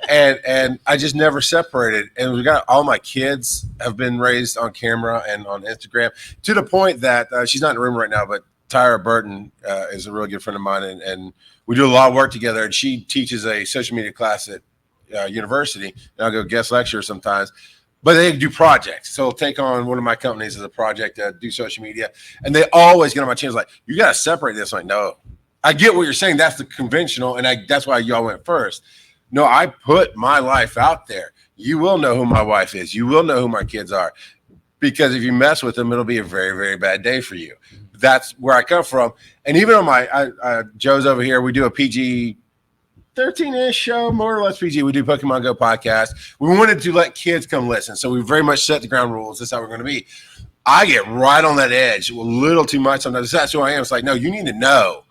And I just never separated. And we got all my kids have been raised on camera and on Instagram to the point that she's not in the room right now, but Tyra Burton is a really good friend of mine, and we do a lot of work together. And she teaches a social media class at university, and I'll go guest lecture sometimes. But they do projects, so I'll take on one of my companies as a project to do social media, and they always get on my channel like, "You got to separate this." I'm like, no, I get what you're saying. That's the conventional, and that's why y'all went first. No, I put my life out there. You will know who my wife is. You will know who my kids are, because if you mess with them, it'll be a very, very bad day for you. That's where I come from. And even on my Joe's over here, we do a PG 13-ish show, more or less PG. We do Pokemon Go podcast. We wanted to let kids come listen, so we very much set the ground rules. This is how we're going to be. I get right on that edge a little too much sometimes. That's who I am. It's like, no, you need to know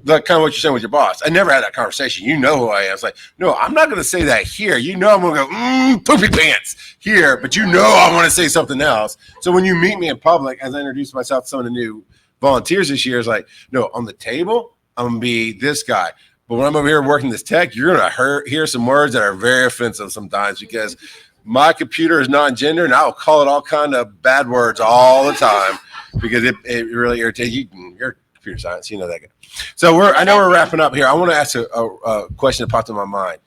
the kind of what you're saying with your boss. I never had that conversation. You know who I am. It's like, no, I'm not going to say that here. You know I'm going to go, poopy pants here, but you know I want to say something else. So when you meet me in public, as I introduce myself to some of the new volunteers this year, it's like, no, on the table, I'm going to be this guy. But when I'm over here working this tech, you're going to hear some words that are very offensive sometimes, because my computer is non-gender, and I'll call it all kind of bad words all the time because it really irritates you. You're computer science, you know that guy. So I know we're wrapping up here. I want to ask a question that popped in my mind.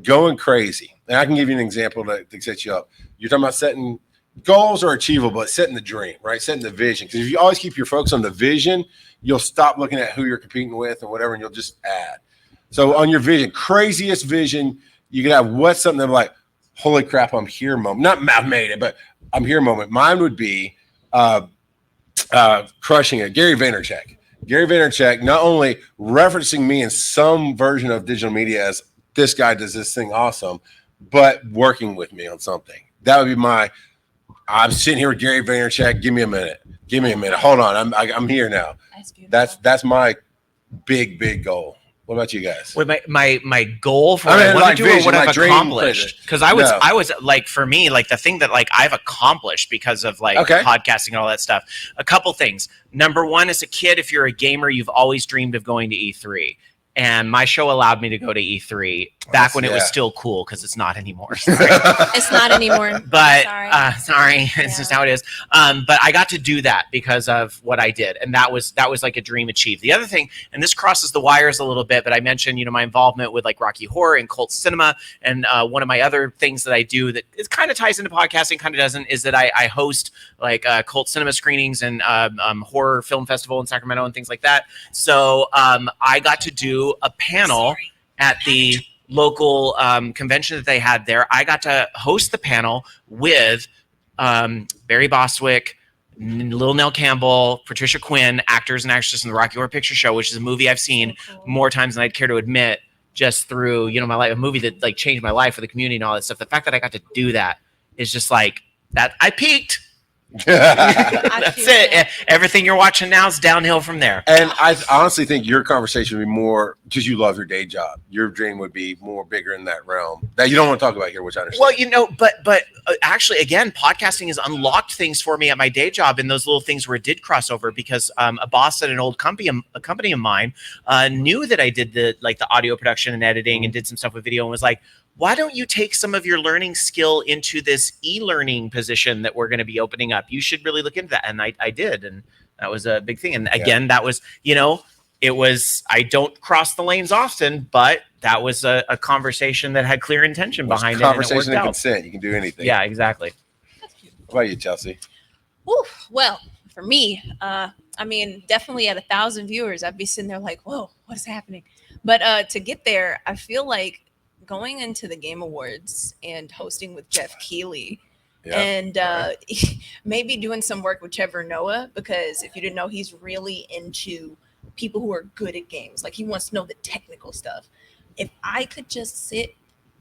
Going crazy, and I can give you an example to set you up. You're talking about setting goals are achievable, but setting the dream, right? Setting the vision. Because if you always keep your focus on the vision, you'll stop looking at who you're competing with and whatever, and you'll just add. So on your vision, craziest vision, you can have what's something that like, holy crap, I'm here moment. Not I've made it, but I'm here moment. Mine would be crushing it. Gary Vaynerchuk. Gary Vaynerchuk not only referencing me in some version of digital media as this guy does this thing awesome, but working with me on something. That would be I'm sitting here with Gary Vaynerchuk. Give me a minute. Hold on. I'm here now. That's my big goal. What about you guys? With my goal for what I want to do, or what I've accomplished? Because I was like, for me, like the thing that like I've accomplished because of like podcasting and all that stuff. A couple things. Number one, as a kid, if you're a gamer, you've always dreamed of going to E3. And my show allowed me to go to E3 back when it was still cool, because it's not anymore. It's not anymore. But sorry, it's just how it is. But I got to do that because of what I did, and that was like a dream achieved. The other thing, and this crosses the wires a little bit, but I mentioned my involvement with like Rocky Horror and Cult Cinema, and one of my other things that I do that it kind of ties into podcasting, kind of doesn't, is that I host like Cult Cinema screenings and horror film festival in Sacramento and things like that. So I got to do a panel at the local convention that they had there. I got to host the panel with Barry Bostwick, Lil Nell Campbell, Patricia Quinn, actors and actresses in the Rocky Horror Picture Show, which is a movie I've seen more times than I'd care to admit, just through my life, a movie that like changed my life for the community and all that stuff. The fact that I got to do that is just like that. I peaked. That's it. Everything you're watching now is downhill from there. And I honestly think your conversation would be more, because you love your day job, your dream would be more bigger in that realm that you don't want to talk about here, which I understand. Well, but actually, again, podcasting has unlocked things for me at my day job, and those little things where it did cross over, because a boss at an old company of mine knew that I did the audio production and editing and did some stuff with video, and was like, why don't you take some of your learning skill into this e-learning position that we're going to be opening up? You should really look into that. And I did. And that was a big thing. And again, that was, it was, I don't cross the lanes often, but that was a conversation that had clear intention behind it. Conversation and consent. You can do anything. Yeah, exactly. What about you, Chelsea? Well, for me, definitely at 1,000 viewers, I'd be sitting there like, whoa, what is happening? But to get there, I feel like going into the Game Awards and hosting with Jeff Keighley and maybe doing some work with Trevor Noah, because if you didn't know, he's really into people who are good at games. Like, he wants to know the technical stuff. If I could just sit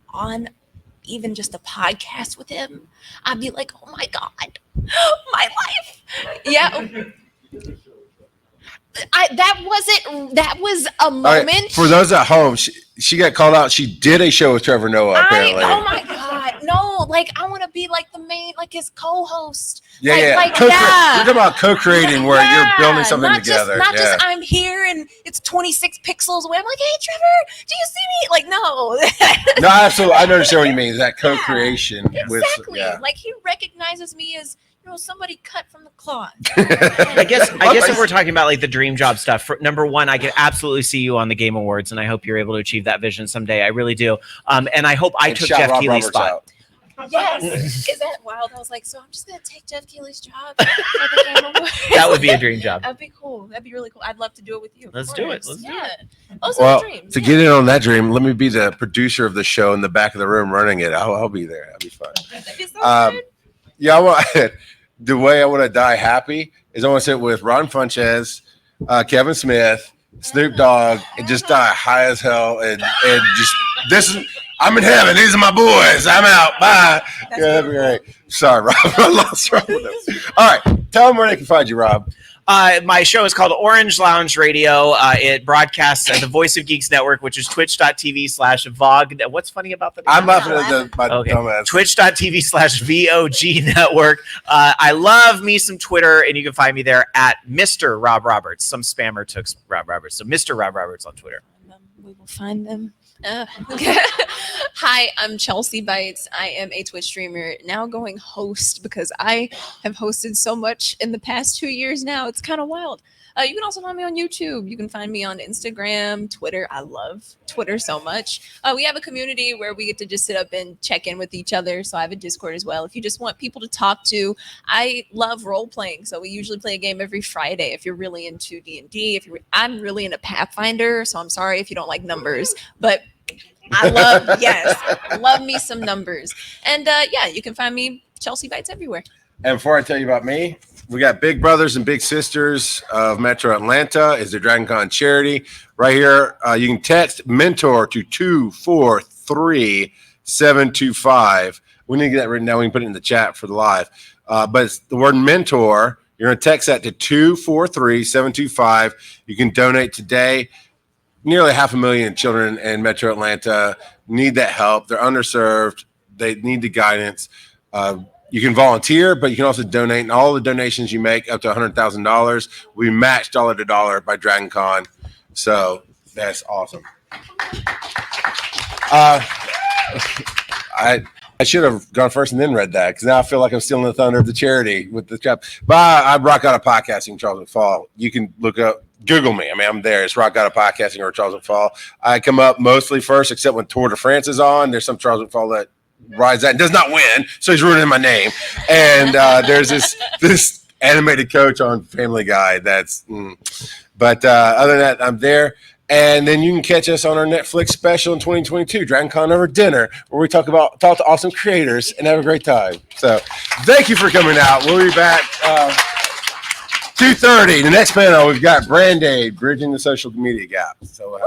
on even just a podcast with him, I'd be like, oh my God, my life. Yeah. That was a moment. Right. For those at home, she got called out. She did a show with Trevor Noah, apparently. Oh my God. No, like I want to be like the main, like his co-host. Yeah, Like- yeah. like, Co-cre- yeah. We're talking about co-creating where you're building something not together. Just, not yeah. just I'm here and it's 26 pixels away. I'm like, hey Trevor, do you see me? Like, no. No, absolutely. I understand what you mean. That co-creation with Exactly. yeah. Like he recognizes me as somebody cut from the cloth. I guess if we're talking about like the dream job stuff, for, number one, I can absolutely see you on the Game Awards, and I hope you're able to achieve that vision someday. I really do. And I hope I And took shout Jeff Rob Keighley's Roberts spot. out. Yes. Is that wild? I was like, so I'm just gonna take Jeff Keighley's job for the Game Awards. That would be a dream job. That'd be cool. That'd be really cool. I'd love to do it with you. of Let's do it. course. Let's do yeah. Those are Well, the dreams. to get in on that dream, let me be the producer of the show in the back of the room running it. I'll be there. That'll be fun. That'd be so Um, good. Yeah, I want the way I want to die happy is I want to sit with Ron Funches, Kevin Smith, Snoop Dogg, and just die high as hell and just this is I'm in heaven. These are my boys. I'm out. Bye. That's Yeah, that'd be great. Sorry, Rob. I lost Rob with them. All right, tell them where they can find you, Rob. My show is called Orange Lounge Radio. It broadcasts at the Voice of Geeks Network, which is twitch.tv/VOG. What's funny about that? I'm laughing at my Okay. dumbass. Twitch.tv/VOG Network. I love me some Twitter, and you can find me there at Mr. Rob Roberts. Some spammer took Rob Roberts. So Mr. Rob Roberts on Twitter. We will find them. Hi, I'm Chelsea Bites. I am a Twitch streamer, now going host because I have hosted so much in the past 2 years now. It's kind of wild. You can also find me on YouTube. You can find me on Instagram, Twitter. I love Twitter so much. We have a community where we get to just sit up and check in with each other. So I have a Discord as well. If you just want people to talk to, I love role playing. So we usually play a game every Friday. If you're really into D&D, I'm really into Pathfinder. So I'm sorry if you don't like numbers, but I love me some numbers. And yeah, you can find me Chelsea Bites everywhere. And before I tell you about me, we got Big Brothers and Big Sisters of Metro Atlanta is their Dragon Con charity. Right here, you can text mentor to 243-725. We need to get that written down. We can put it in the chat for the live. But it's the word mentor. You're going to text that to 243-725. You can donate today. Nearly 500,000 children in Metro Atlanta need that help. They're underserved. They need the guidance. You can volunteer, but you can also donate. And all the donations you make up to $100,000, we match dollar to dollar by Dragon Con. So that's awesome. I should have gone first and then read that because now I feel like I'm stealing the thunder of the charity with the job. But I rock out of podcasting, Charles McFall. You can look up, Google me. I mean, I'm there. It's rock out of podcasting or Charles McFall. I come up mostly first, except when Tour de France is on. There's some Charles McFall that rides that and does not win, so he's ruining my name. And there's this animated coach on Family Guy. But other than that, I'm there. And then you can catch us on our Netflix special in 2022, Dragon Con Over Dinner, where we talk to awesome creators and have a great time. So thank you for coming out. We'll be back 2:30. The next panel, we've got Brand Aid, Bridging the Social Media Gap. So